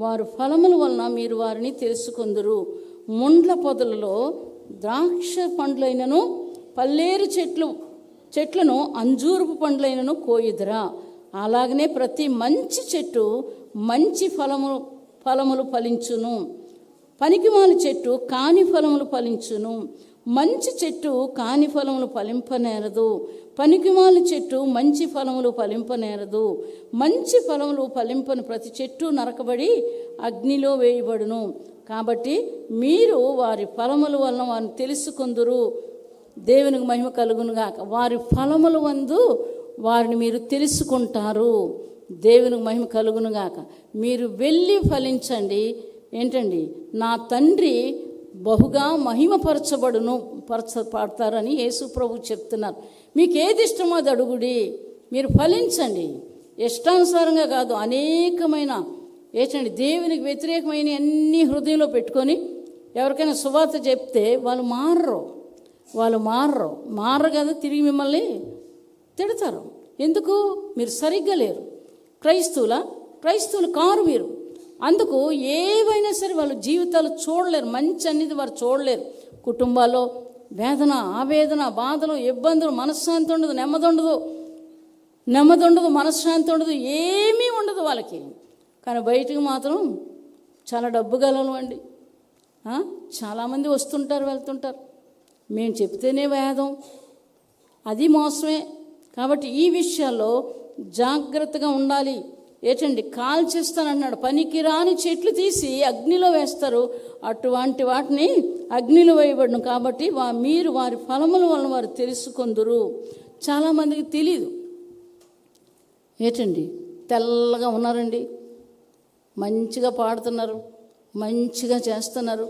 వారు ఫలముల వలన మీరు వారిని తెలుసుకొందురు. ముండ్ల పొదలలో ద్రాక్ష పండ్లైనను పల్లేరు చెట్లను అంజూరపు పండ్లైనను కోయుదురా. అలాగనే ప్రతి మంచి చెట్టు మంచి ఫలములు ఫలించును, పనికిమాలి చెట్టు కాని ఫలములు ఫలించును. మంచి చెట్టు కాని ఫలములు ఫలింపనేరదు, పనికిమాలి చెట్టు మంచి ఫలములు ఫలింపనేరదు. మంచి ఫలములు ఫలింపని ప్రతి చెట్టు నరకబడి అగ్నిలో వేయబడును. కాబట్టి మీరు వారి ఫలముల వలన వారిని తెలుసుకొందురు. దేవునికి మహిమ కలుగునుగాక. వారి ఫలముల వందు వారిని మీరు తెలుసుకుంటారు. దేవునికి మహిమ కలుగునుగాక. మీరు వెళ్ళి ఫలించండి. ఏంటండి, నా తండ్రి బహుగా పడతారని యేసు ప్రభు చెప్తున్నారు. మీకు ఏది ఇష్టమో అది అడుగుడి, మీరు ఫలించండి. ఇష్టానుసారంగా కాదు, అనేకమైన దేవునికి వ్యతిరేకమైన అన్ని హృదయంలో పెట్టుకొని ఎవరికైనా సువార్త చెప్తే వాళ్ళు మారరు కదా, తిరిగి మిమ్మల్ని తిడతారు. ఎందుకు? మీరు సరిగ్గా లేరు. క్రైస్తవులు కారు మీరు. అందుకు ఏవైనా సరే వాళ్ళ జీవితాలు చూడలేరు, మంచి అనేది వారు చూడలేరు. కుటుంబాల్లో వేదన, ఆవేదన, బాధలు, ఇబ్బందులు, మనశ్శాంతి ఉండదు, నెమ్మది ఉండదు, మనశ్శాంతి ఉండదు, ఏమీ ఉండదు వాళ్ళకి. కానీ బయటకు మాత్రం చాలా డబ్బు గలలు అండి. చాలామంది వస్తుంటారు, వెళ్తుంటారు. మేము చెప్తేనే వేదం, అది మోసమే. కాబట్టి ఈ విషయాల్లో జాగ్రత్తగా ఉండాలి. కాల్చేస్తానన్నాడు. పనికిరాని చెట్లు తీసి అగ్నిలో వేస్తారు, అటువంటి వాటిని అగ్నిలో వేయబడును. కాబట్టి మీరు వారి ఫలముల వలన వారు తెలుసుకొందురు. చాలామందికి తెలీదు. తెల్లగా ఉన్నారండి, మంచిగా పాడుతున్నారు, మంచిగా చేస్తున్నారు,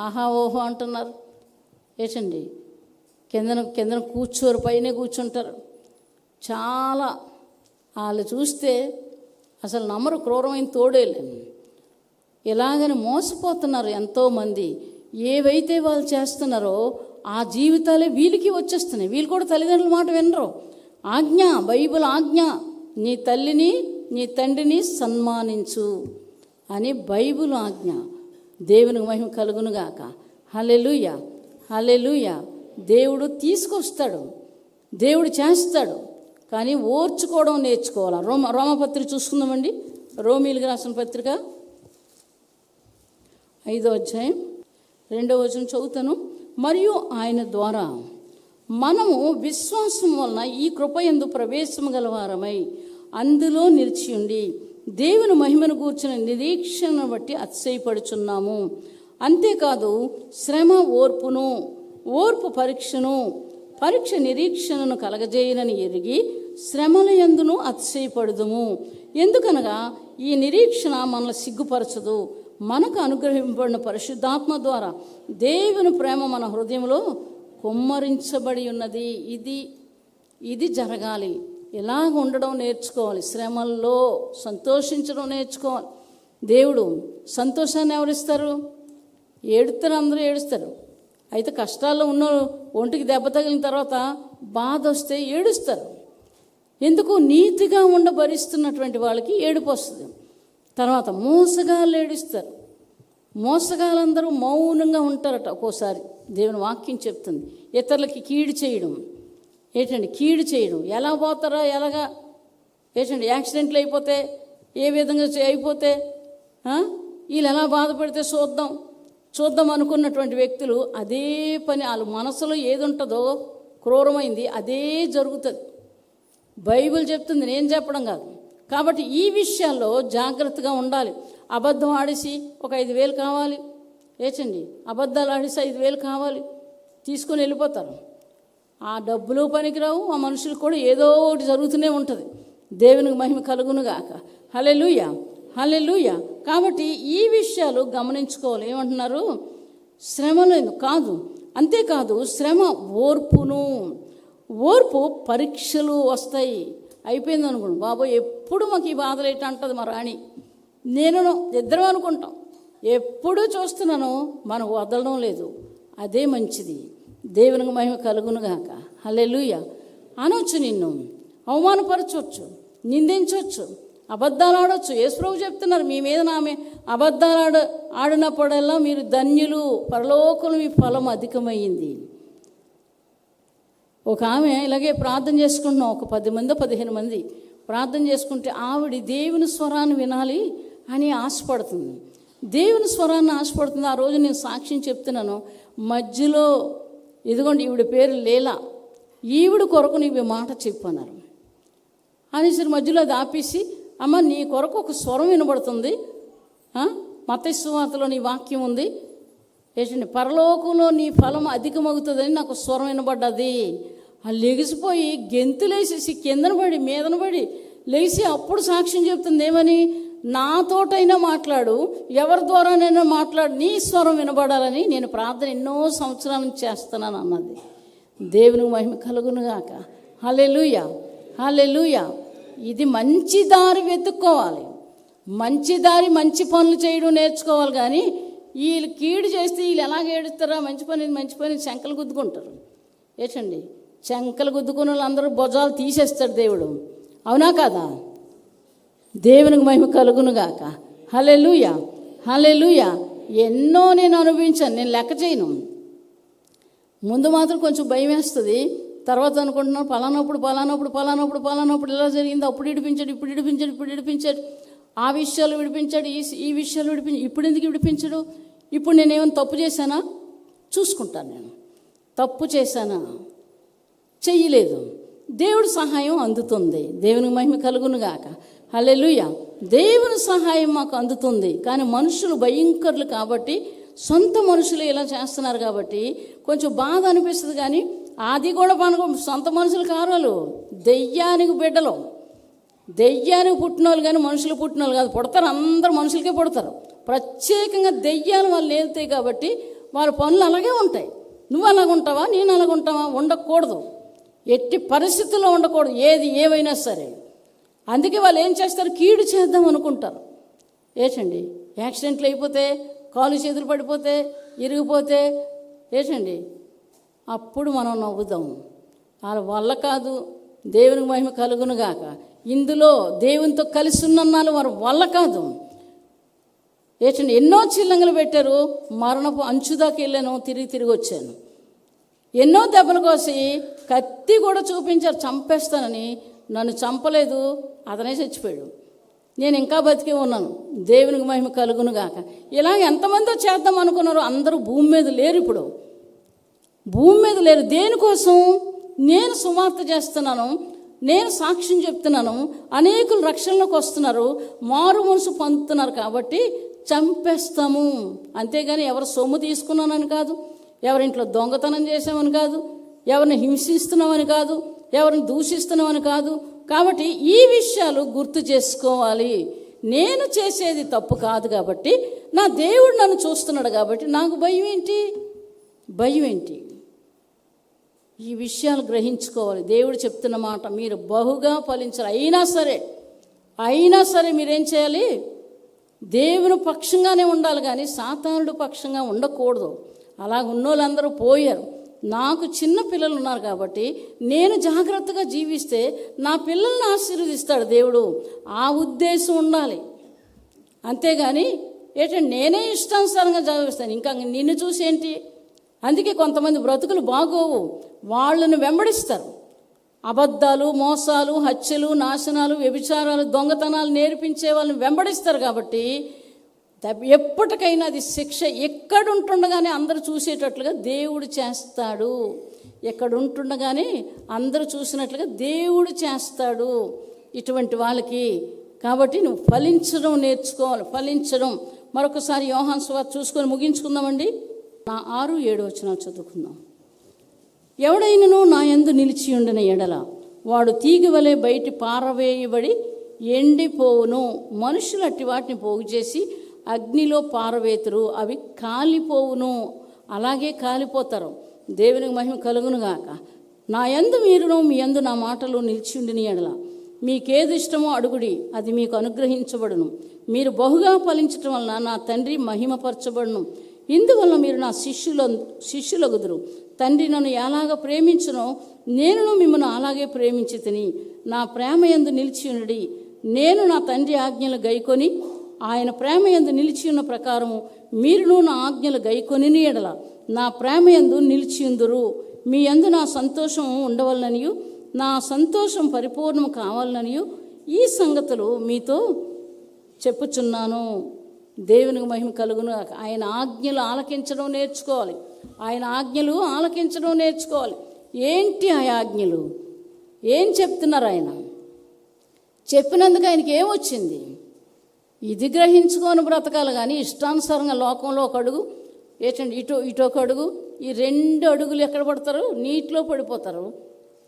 ఆహా ఓహో అంటున్నారు. కిందన కూర్చోరు, పైనే కూర్చుంటారు. చాలా వాళ్ళు చూస్తే అసలు నమ్మరు, క్రూరమైన తోడేళ్ళు. ఇలాగని మోసపోతున్నారు ఎంతోమంది. ఏవైతే వాళ్ళు చేస్తున్నారో ఆ జీవితాలే వీళ్ళకి వచ్చేస్తున్నాయి. వీళ్ళు కూడా తల్లిదండ్రుల మాట వినరు. బైబిల్ ఆజ్ఞ, నీ తల్లిని నీ తండ్రిని సన్మానించు అని బైబిల్ ఆజ్ఞ. దేవునికి మహిమ కలుగునుగాక. హల్లెలూయా, హల్లెలూయా. దేవుడు తీసుకొస్తాడు, దేవుడు చేస్తాడు, కానీ ఓర్చుకోవడం నేర్చుకోవాలి. రోమపత్రిక చూసుకుందామండి. రోమీలకు రాసిన పత్రిక 5వ అధ్యాయం 2వ వచనం చదువుతాను. మరియు ఆయన ద్వారా మనము విశ్వాసం వలన ఈ కృపయందు ప్రవేశము గలవారమై అందులో నిలిచియుండి దేవుని మహిమను గూర్చిన నిరీక్షణను బట్టి అతిశయపడుచున్నాము. అంతేకాదు శ్రమ ఓర్పు పరీక్ష నిరీక్షణను కలగజేయనని ఎరిగి శ్రమల యందును అతిశయపడుదుము. ఎందుకనగా ఈ నిరీక్షణ మనల్ని సిగ్గుపరచదు. మనకు అనుగ్రహింపబడిన పరిశుద్ధాత్మ ద్వారా దేవుని ప్రేమ మన హృదయంలో కుమ్మరించబడి ఉన్నది. ఇది జరగాలి. ఇలాగ ఉండడం నేర్చుకోవాలి. శ్రమల్లో సంతోషించడం నేర్చుకోవాలి. దేవుడు సంతోషాన్ని ఎవరిస్తారు? అందరూ ఏడుస్తారు. అయితే కష్టాల్లో ఉన్న ఒంటికి దెబ్బ తగిలిన తర్వాత బాధ వస్తే ఏడుస్తారు. ఎందుకు? నీతిగా ఉండబరిస్తున్నటువంటి వాళ్ళకి ఏడుపు వస్తుంది. తర్వాత మోసగాళ్ళు ఏడుస్తారు. మోసగాళ్ళందరూ మౌనంగా ఉంటారట. ఒక్కోసారి దేవుని వాక్యం చెప్తుంది, ఇతరులకి కీడు చేయడం. కీడు చేయడం. ఎలా పోతారా, ఎలాగా యాక్సిడెంట్లు అయిపోతే, ఏ విధంగా అయిపోతే, వీళ్ళు ఎలా బాధపడితే చూద్దాం అనుకున్నటువంటి వ్యక్తులు అదే పని, వాళ్ళ మనసులో ఏది ఉంటుందో క్రూరమైంది అదే జరుగుతుంది. బైబిల్ చెప్తుంది, నేను చెప్పడం కాదు. కాబట్టి ఈ విషయాల్లో జాగ్రత్తగా ఉండాలి. అబద్ధం ఆడేసి ఒక 5,000 కావాలి, అబద్ధాలు ఆడేసి 5,000 కావాలి, తీసుకొని వెళ్ళిపోతారు. ఆ డబ్బులు పనికిరావు, ఆ మనుషులకు కూడా ఏదో ఒకటి జరుగుతూనే ఉంటుంది. దేవునికి మహిమ కలుగునుగాక. హల్లెలూయా, హల్లెలూయా. కాబట్టి ఈ విషయాలు గమనించుకోవాలి. ఏమంటున్నారు? శ్రమలేదు కాదు, అంతేకాదు శ్రమ ఓర్పును. ఓర్పు పరీక్షలు వస్తాయి. అయిపోయింది అనుకోండి, బాబోయ్ ఎప్పుడు మాకు ఈ బాధలు ఏంటి అంటుంది మా రాణి. నేను ఇద్దరం అనుకుంటాం, ఎప్పుడూ చూస్తున్నాను, మనకు వదలడం లేదు. అదే మంచిది. దేవునికి మహిమ కలుగునుగాక. హల్లెలూయా. అనొచ్చు, నిన్ను అవమానపరచవచ్చు, నిందించవచ్చు, అబద్ధాలు ఆడవచ్చు. యేసుప్రభు చెప్తున్నారు, మీ మీద అబద్ధాలు ఆడినప్పుడల్లా మీరు ధన్యులు, పరలోకంలో మీ ఫలం అధికమైంది. ఒక ఆమె ఇలాగే ప్రార్థన చేసుకుంటున్నాం, ఒక 10 మంది 15 మంది ప్రార్థన చేసుకుంటే ఆవిడ దేవుని స్వరాన్ని వినాలి అని ఆశపడుతుంది. దేవుని స్వరాన్ని ఆశపడుతుంది. ఆ రోజు నేను సాక్ష్యం చెప్తున్నాను, మధ్యలో ఇదిగోండి ఈవిడ పేరు లీలా, ఈవిడ కొరకు నీవు మాట చెప్పన్నారు అనేసరి మధ్యలో అది ఆపేసి, అమ్మ నీ కొరకు ఒక స్వరం వినబడుతుంది, మత్తయి సువార్తలో నీ వాక్యం ఉంది ఏంటండి, పరలోకంలో నీ ఫలం అధికమవుతుందని నాకు స్వరం వినబడ్డది. లెగిసిపోయి గెంతులేసేసి కిందన పడి మీదన పడి లేచి అప్పుడు సాక్ష్యం చెప్తుంది. ఏమని? నాతోటైనా మాట్లాడు, ఎవరి ద్వారానైనా మాట్లాడు, నీ స్వరం వినబడాలని నేను ప్రార్థన ఎన్నో సంవత్సరాల నుంచి చేస్తున్నాను అన్నది. దేవునికి మహిమ కలుగునుగాక. హల్లెలూయా, హల్లెలూయా. ఇది మంచి దారి వెతుక్కోవాలి, మంచి దారి, మంచి పనులు చేయడం నేర్చుకోవాలి. కానీ వీళ్ళు కీడు చేస్తే వీళ్ళు ఎలాగ ఏడుస్తారా? మంచి పని శంకలు గుద్దుకుంటారు. ఏంటండి, శంకలు గుద్దుకున్న వాళ్ళందరూ భుజాలు తీసేస్తాడు దేవుడు. అవునా కాదా? దేవునికి మహిమ కలుగునుగాక. హల్లెలూయా, హల్లెలూయా. ఎన్నో నేను అనుభవించాను, నేను లెక్క చేయను. ముందు మాత్రం కొంచెం భయం వేస్తుంది, తర్వాత అనుకుంటున్నాను పలానప్పుడు ఇలా జరిగింది, అప్పుడు ఇడిపించాడు, ఆ విషయాలు విడిపించాడు, ఈ విషయాలు విడిపించాడు. ఇప్పుడు ఎందుకు విడిపించడు? ఇప్పుడు నేనేమైనా తప్పు చేశానా? చూసుకుంటాను. నేను తప్పు చేశానా? చెయ్యలేదు. దేవుడి సహాయం అందుతుంది. దేవునికి మహిమ కలుగునుగాక. హల్లెలూయా. దేవుని సహాయం మాకు అందుతుంది. కానీ మనుషులు భయంకరులు కాబట్టి, సొంత మనుషులు ఇలా చేస్తున్నారు కాబట్టి కొంచెం బాధ అనిపిస్తుంది. కానీ అది కూడా మనకు సొంత మనుషులు కావాలి, దెయ్యానికి బిడ్డలు, దెయ్యానికి పుట్టినోళ్ళు కానీ మనుషులు పుట్టినోళ్ళు కాదు. పుడతారు, అందరూ మనుషులకే పుడతారు. ప్రత్యేకంగా దెయ్యాలు వాళ్ళు నేలుతాయి కాబట్టి వాళ్ళ పనులు అలాగే ఉంటాయి. నువ్వు అలాగుంటావా, నేను అలాగుంటావా? ఉండకూడదు, ఎట్టి పరిస్థితుల్లో ఉండకూడదు, ఏది ఏమైనా సరే. అందుకే వాళ్ళు ఏం చేస్తారు? కీడు చేద్దాం అనుకుంటారు. ఏంటండి, యాక్సిడెంట్లు అయిపోతే, కాలు చేతులు పడిపోతే, ఇరిగిపోతే ఏంటండి, అప్పుడు మనం నవ్వుదాం. వాళ్ళ వల్ల కాదు. దేవునికి మహిమ కలుగునుగాక. ఇందులో దేవునితో కలిసి ఉన్నన్నాళ్ళు వారి వల్ల కాదు. ఏంటండి, ఎన్నో చిల్లంగలు పెట్టారు, మరణపు అంచుదాకా వెళ్ళాను, తిరిగి వచ్చాను. ఎన్నో దెబ్బలు కోసి కత్తి కూడా చూపించారు చంపేస్తానని, నన్ను చంపలేదు, అతనే చచ్చిపోయాడు. నేను ఇంకా బతికే ఉన్నాను. దేవునికి మహిమ కలుగునుగాక. ఇలా ఎంతమందో చేద్దాం అనుకున్నారో అందరూ భూమి మీద లేరు. ఇప్పుడు భూమి మీద లేరు. దేనికోసం? నేను సువార్త చేస్తున్నాను, నేను సాక్ష్యం చెప్తున్నాను, అనేకులు రక్షణలోకి వస్తున్నారు, మారు మనసు పొందుతున్నారు కాబట్టి చంపేస్తాము. అంతేగాని ఎవరు సొమ్ము తీసుకున్నానని కాదు, ఎవరింట్లో దొంగతనం చేసామని కాదు, ఎవరిని హింసిస్తున్నామని కాదు, ఎవరిని దూషిస్తున్నామని కాదు. కాబట్టి ఈ విషయాలు గుర్తు చేసుకోవాలి. నేను చేసేది తప్పు కాదు కాబట్టి, నా దేవుడు నన్ను చూస్తున్నాడు కాబట్టి నాకు భయం ఏంటి? ఈ విషయాలు గ్రహించుకోవాలి. దేవుడు చెప్తున్న మాట, మీరు బహుగా ఫలించాలి. అయినా సరే మీరేం చేయాలి? దేవుని పక్షంగానే ఉండాలి, కానీ సాతానుడు పక్షంగా ఉండకూడదు. అలా ఉన్నోళ్ళందరూ పోయారు. నాకు చిన్న పిల్లలు ఉన్నారు కాబట్టి నేను జాగ్రత్తగా జీవిస్తే నా పిల్లల్ని ఆశీర్వదిస్తాడు దేవుడు. ఆ ఉద్దేశం ఉండాలి. అంతేగాని ఏంటంటే నేనే ఇష్టానుసారంగా జీవిస్తాను, ఇంకా నిన్ను చూసేంటి? అందుకే కొంతమంది బ్రతుకులు బాగోవు, వాళ్ళని వెంబడిస్తారు. అబద్ధాలు, మోసాలు, హత్యలు, నాశనాలు, వ్యభిచారాలు, దొంగతనాలు నేర్పించే వాళ్ళని వెంబడిస్తారు. కాబట్టి ఎప్పటికైనా అది శిక్ష. ఎక్కడుంటుండగానే అందరూ చూసేటట్లుగా దేవుడు చేస్తాడు. ఎక్కడుంటుండగానే అందరూ చూసినట్లుగా దేవుడు చేస్తాడు ఇటువంటి వాళ్ళకి. కాబట్టి నువ్వు ఫలించడం నేర్చుకోవాలి. ఫలించడం మరొకసారి యోహాను సువార్త చూసుకొని ముగించుకుందామండి. 6-7 వచనాలు చదువుకుందాం. ఎవడైనను నా యందు నిలిచి ఉండిన ఎడల వాడు తీగ వలె బయటి పారవేయబడి ఎండిపోవును. మనుషులు అట్టి వాటిని పోగు చేసి అగ్నిలో పారవేతురు, అవి కాలిపోవును. అలాగే కాలిపోతారు. దేవునికి మహిమ కలుగును గాక. నా యందు మీరును మీ యందు నా మాటలు నిలిచి ఉండిన యెడల మీకేది ఇష్టమో అడుగుడి, అది మీకు అనుగ్రహించబడును. మీరు బహుగా ఫలించటం వలన నా తండ్రి మహిమపరచబడును. ఇందువల్ల మీరు నా శిష్యులగుదురు. తండ్రి నన్ను ఎలాగ ప్రేమించునో నేను మిమ్మల్ని అలాగే ప్రేమించి తిని నా ప్రేమ యందు నిలిచి ఉండి, నేను నా తండ్రి ఆజ్ఞలు గైకొని ఆయన ప్రేమ యందు నిలిచి ఉన్న ప్రకారము మీరును నా ఆజ్ఞలు గైకొని ఎడల నా ప్రేమ యందు నిలిచియుందురు. మీ యందు నా సంతోషం ఉండవలననియు నా సంతోషం పరిపూర్ణం కావాలననియు ఈ సంగతులు మీతో చెప్పుచున్నాను. దేవునికి మహిమ కలుగును. ఆయన ఆజ్ఞలు ఆలకించడం నేర్చుకోవాలి. ఆయన ఆజ్ఞలు ఆలకించడం నేర్చుకోవాలి. ఏంటి ఆ ఆజ్ఞలు? ఏం చెప్తున్నారు? ఆయన చెప్పినందుకు ఆయనకి ఏమొచ్చింది? ఇది గ్రహించుకొని బ్రతకాలి. కానీ ఇష్టానుసారంగా లోకంలో ఒక అడుగు ఏంటండి, ఇటు ఒక అడుగు, ఈ 2 అడుగులు ఎక్కడ పడతారు? నీటిలో పడిపోతారు,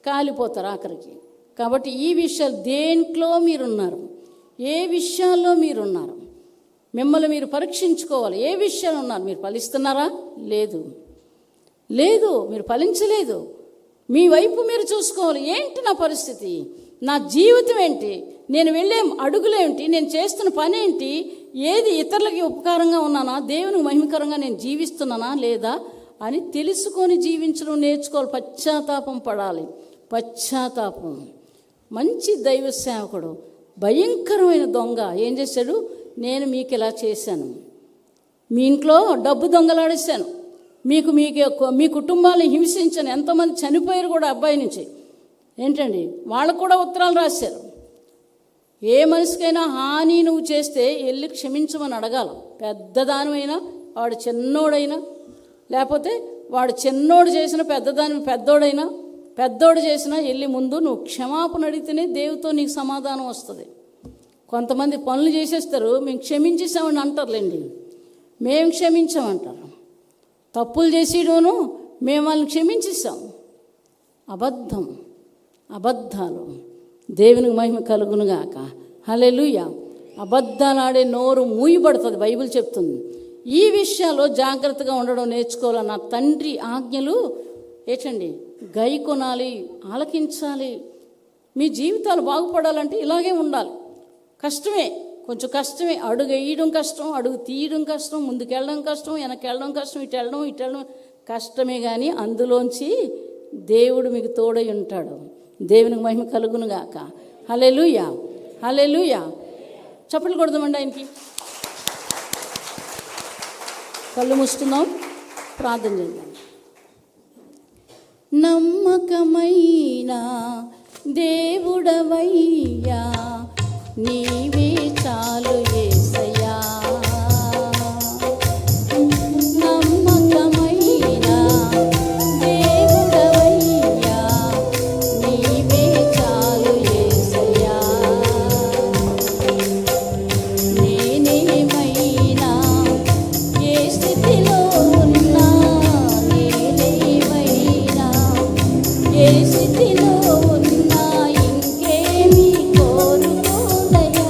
కాలిపోతారు ఆఖరికి. కాబట్టి ఈ విషయాలు దేంట్లో మీరున్నారు, ఏ విషయాల్లో మీరున్నారు, మిమ్మల్ని మీరు పరీక్షించుకోవాలి. ఏ విషయాలు ఉన్నారు? మీరు ఫలిస్తున్నారా? లేదు, మీరు ఫలించలేదు. మీ వైపు మీరు చూసుకోవాలి. ఏంటి నా పరిస్థితి? నా జీవితం ఏంటి? నేను వెళ్ళే అడుగులేంటి? నేను చేస్తున్న పని ఏంటి? ఏది ఇతరులకి ఉపకారంగా ఉన్నానా? దేవునికి మహిమకరంగా నేను జీవిస్తున్నానా లేదా అని తెలుసుకొని జీవించడం నేర్చుకోవాలి. పశ్చాత్తాపం పడాలి. పశ్చాత్తాపం. మంచి దైవ సేవకుడు, భయంకరమైన దొంగ ఏం చేశాడు? నేను మీకు ఇలా చేశాను, మీ ఇంట్లో డబ్బు దొంగలాడేశాను, మీ కుటుంబాన్ని హింసించాను, ఎంతోమంది చనిపోయారు కూడా అబ్బాయి నుంచి. ఏంటండి, వాళ్ళకు కూడా ఉత్తరాలు రాశారు. ఏ మనిషికైనా హాని నువ్వు చేస్తే వెళ్ళి క్షమించమని అడగాలి. పెద్దదానివైనా వాడు చిన్నోడైనా, లేకపోతే వాడు చిన్నోడు చేసిన పెద్దోడైనా, పెద్దోడు చేసినా వెళ్ళి ముందు నువ్వు క్షమాపణ అడిగితేనే దేవుతో నీకు సమాధానం వస్తుంది. కొంతమంది పనులు చేసేస్తారు, మేము క్షమించేసామని అంటారులేండి. మేము క్షమించామంటారు. తప్పులు చేసేయడను మేము వాళ్ళని క్షమించేసాం. అబద్ధాలు. దేవునికి మహిమ కలుగునుగాక. హల్లెలూయా. అబద్ధాలు ఆడే నోరు మూయబడుతుంది, బైబిల్ చెప్తుంది. ఈ విషయాల్లో జాగ్రత్తగా ఉండడం నేర్చుకోవాలి. నా తండ్రి ఆజ్ఞలు ఏంటండి, గై కొనాలి, ఆలకించాలి. మీ జీవితాలు బాగుపడాలంటే ఇలాగే ఉండాలి. కష్టమే, కొంచెం కష్టమే. అడుగు వేయడం కష్టం, అడుగు తీయడం కష్టం, ముందుకెళ్ళడం కష్టం, వెనకెళ్ళడం కష్టం, ఇటు వెళ్ళడం కష్టమే. కానీ అందులోంచి దేవుడు మీకు తోడై ఉంటాడు. దేవునికి మహిమ కలుగునుగాక. హల్లెలూయా, హల్లెలూయా. చప్పట్లు కొడదామండి ఆయనకి. కళ్ళు మూసుకుందాం, ప్రార్థన చేద్దాం. నమ్మకమైన దేవుడవయ్యా, నీవే చాలు యేసయ్యా. నమ్మకమైన దేవుడవయ్యా, నీవే చాలు యేసయ్యా. నేనేమైనా ఏ స్థితిలో ఉన్నా, నేనేమైనా ఏ స్థితిలో ఉన్నా, ఇంకేమీ కోరుకోనయ్యా,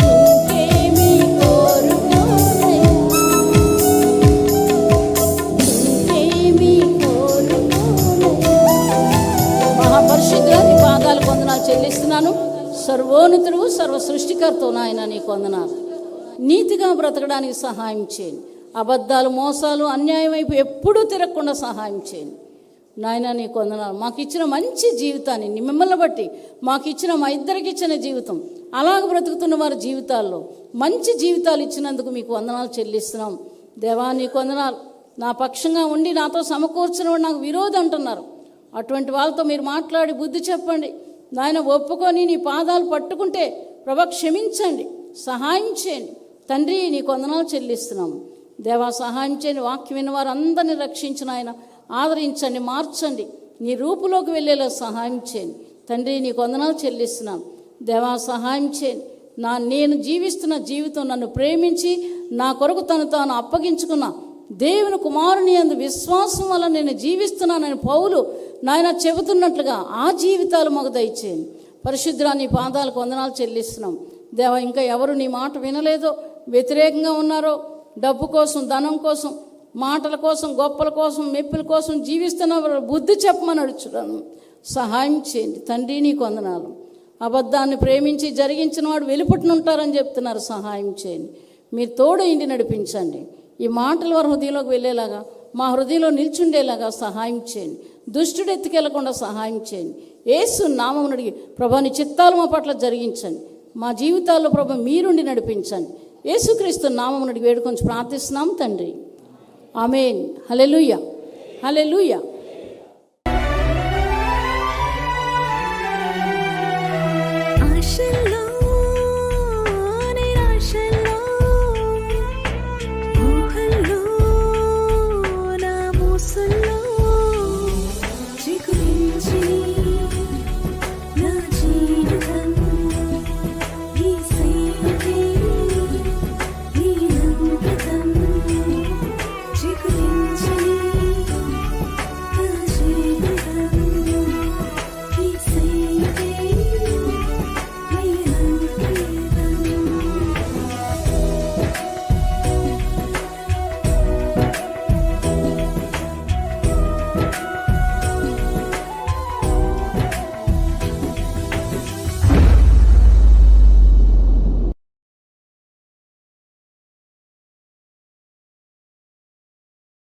ఇంకేమీ కోరుకోనయ్యా, ఇంకేమీ కోరుకోనయ్యా. మహాపరిశుద్ధుడా, నీ పాదాల వందనాలు చెల్లిస్తున్నాను. సర్వోన్నతుడు, సర్వ సృష్టికర్త నాయన, నీకు వందనాలు. నీతిగా బ్రతకడానికి సహాయం చేయండి. అబద్ధాలు, మోసాలు, అన్యాయం వైపు ఎప్పుడూ తిరగకుండా సహాయం చేయండి నాయన. నీకు వందనాలు. మాకు ఇచ్చిన మంచి జీవితాన్ని, మిమ్మల్ని బట్టి మాకు ఇచ్చిన, మా ఇద్దరికి ఇచ్చిన జీవితం, అలాగ బ్రతుకుతున్న వారి జీవితాల్లో మంచి జీవితాలు ఇచ్చినందుకు మీకు వందనాలు చెల్లిస్తున్నాం. దేవా, నీకు వందనాలు. నా పక్షంగా ఉండి నాతో సమకూర్చిన వాడు నాకు విరోధి అంటున్నారు. అటువంటి వాళ్ళతో మీరు మాట్లాడి బుద్ధి చెప్పండి నాయన. ఒప్పుకొని నీ పాదాలు పట్టుకుంటే ప్రభా క్షమించండి, సహాయం చేయండి తండ్రి. నీకు వందనాలు చెల్లిస్తున్నాము దేవా. సహాయం చేయండి. వాక్యం విన్న వారందరినీ రక్షించిన ఆయన ఆదరించండి, మార్చండి, నీ రూపులోకి వెళ్ళేలా సహాయం చేయండి తండ్రి. నీకు వందనాలు చెల్లిస్తున్నాను దేవా. సహాయం చేయండి. నేను జీవిస్తున్న జీవితం నన్ను ప్రేమించి నా కొరకు తాను అప్పగించుకున్న దేవుని కుమారుని యందు విశ్వాసం వల్ల నేను జీవిస్తున్నానని పౌలు నాయన చెబుతున్నట్లుగా ఆ జీవితాలు మాకు దయచేయండి. పరిశుద్ధుడా నీ పాదాలకు వందనాలు చెల్లిస్తున్నాం దేవా. ఇంకా ఎవరు నీ మాట వినలేదో, వ్యతిరేకంగా ఉన్నారో, డబ్బు కోసం, ధనం కోసం, మాటల కోసం, గొప్పల కోసం, మెప్పుల కోసం జీవిస్తున్న బుద్ధి చెప్పమని అడుగుతున్నాను. సహాయం చేయండి తండ్రి. నీకు వందనాలు. అబద్ధాన్ని ప్రేమించి జరిగించిన వాడు వెలుపట్టునుంటారని చెప్తున్నారు. సహాయం చేయండి. మీరు తోడు ఇంటి నడిపించండి. ఈ మాటలు వారి హృదయంలోకి వెళ్ళేలాగా, మా హృదయంలో నిల్చుండేలాగా సహాయం చేయండి. దుష్టుడు ఎత్తుకెళ్లకుండా సహాయం చేయండి. యేసు నామమున అడిగి ప్రభా నీ చిత్తాలు మా పట్ల జరిగించండి. మా జీవితాల్లో ప్రభా మీరుండి నడిపించండి. యేసుక్రీస్తు నామమున అడిగి వేడుకొని ప్రార్థిస్తున్నాం తండ్రి. ఆమేన్. హల్లెలూయా, హల్లెలూయా. ఆశల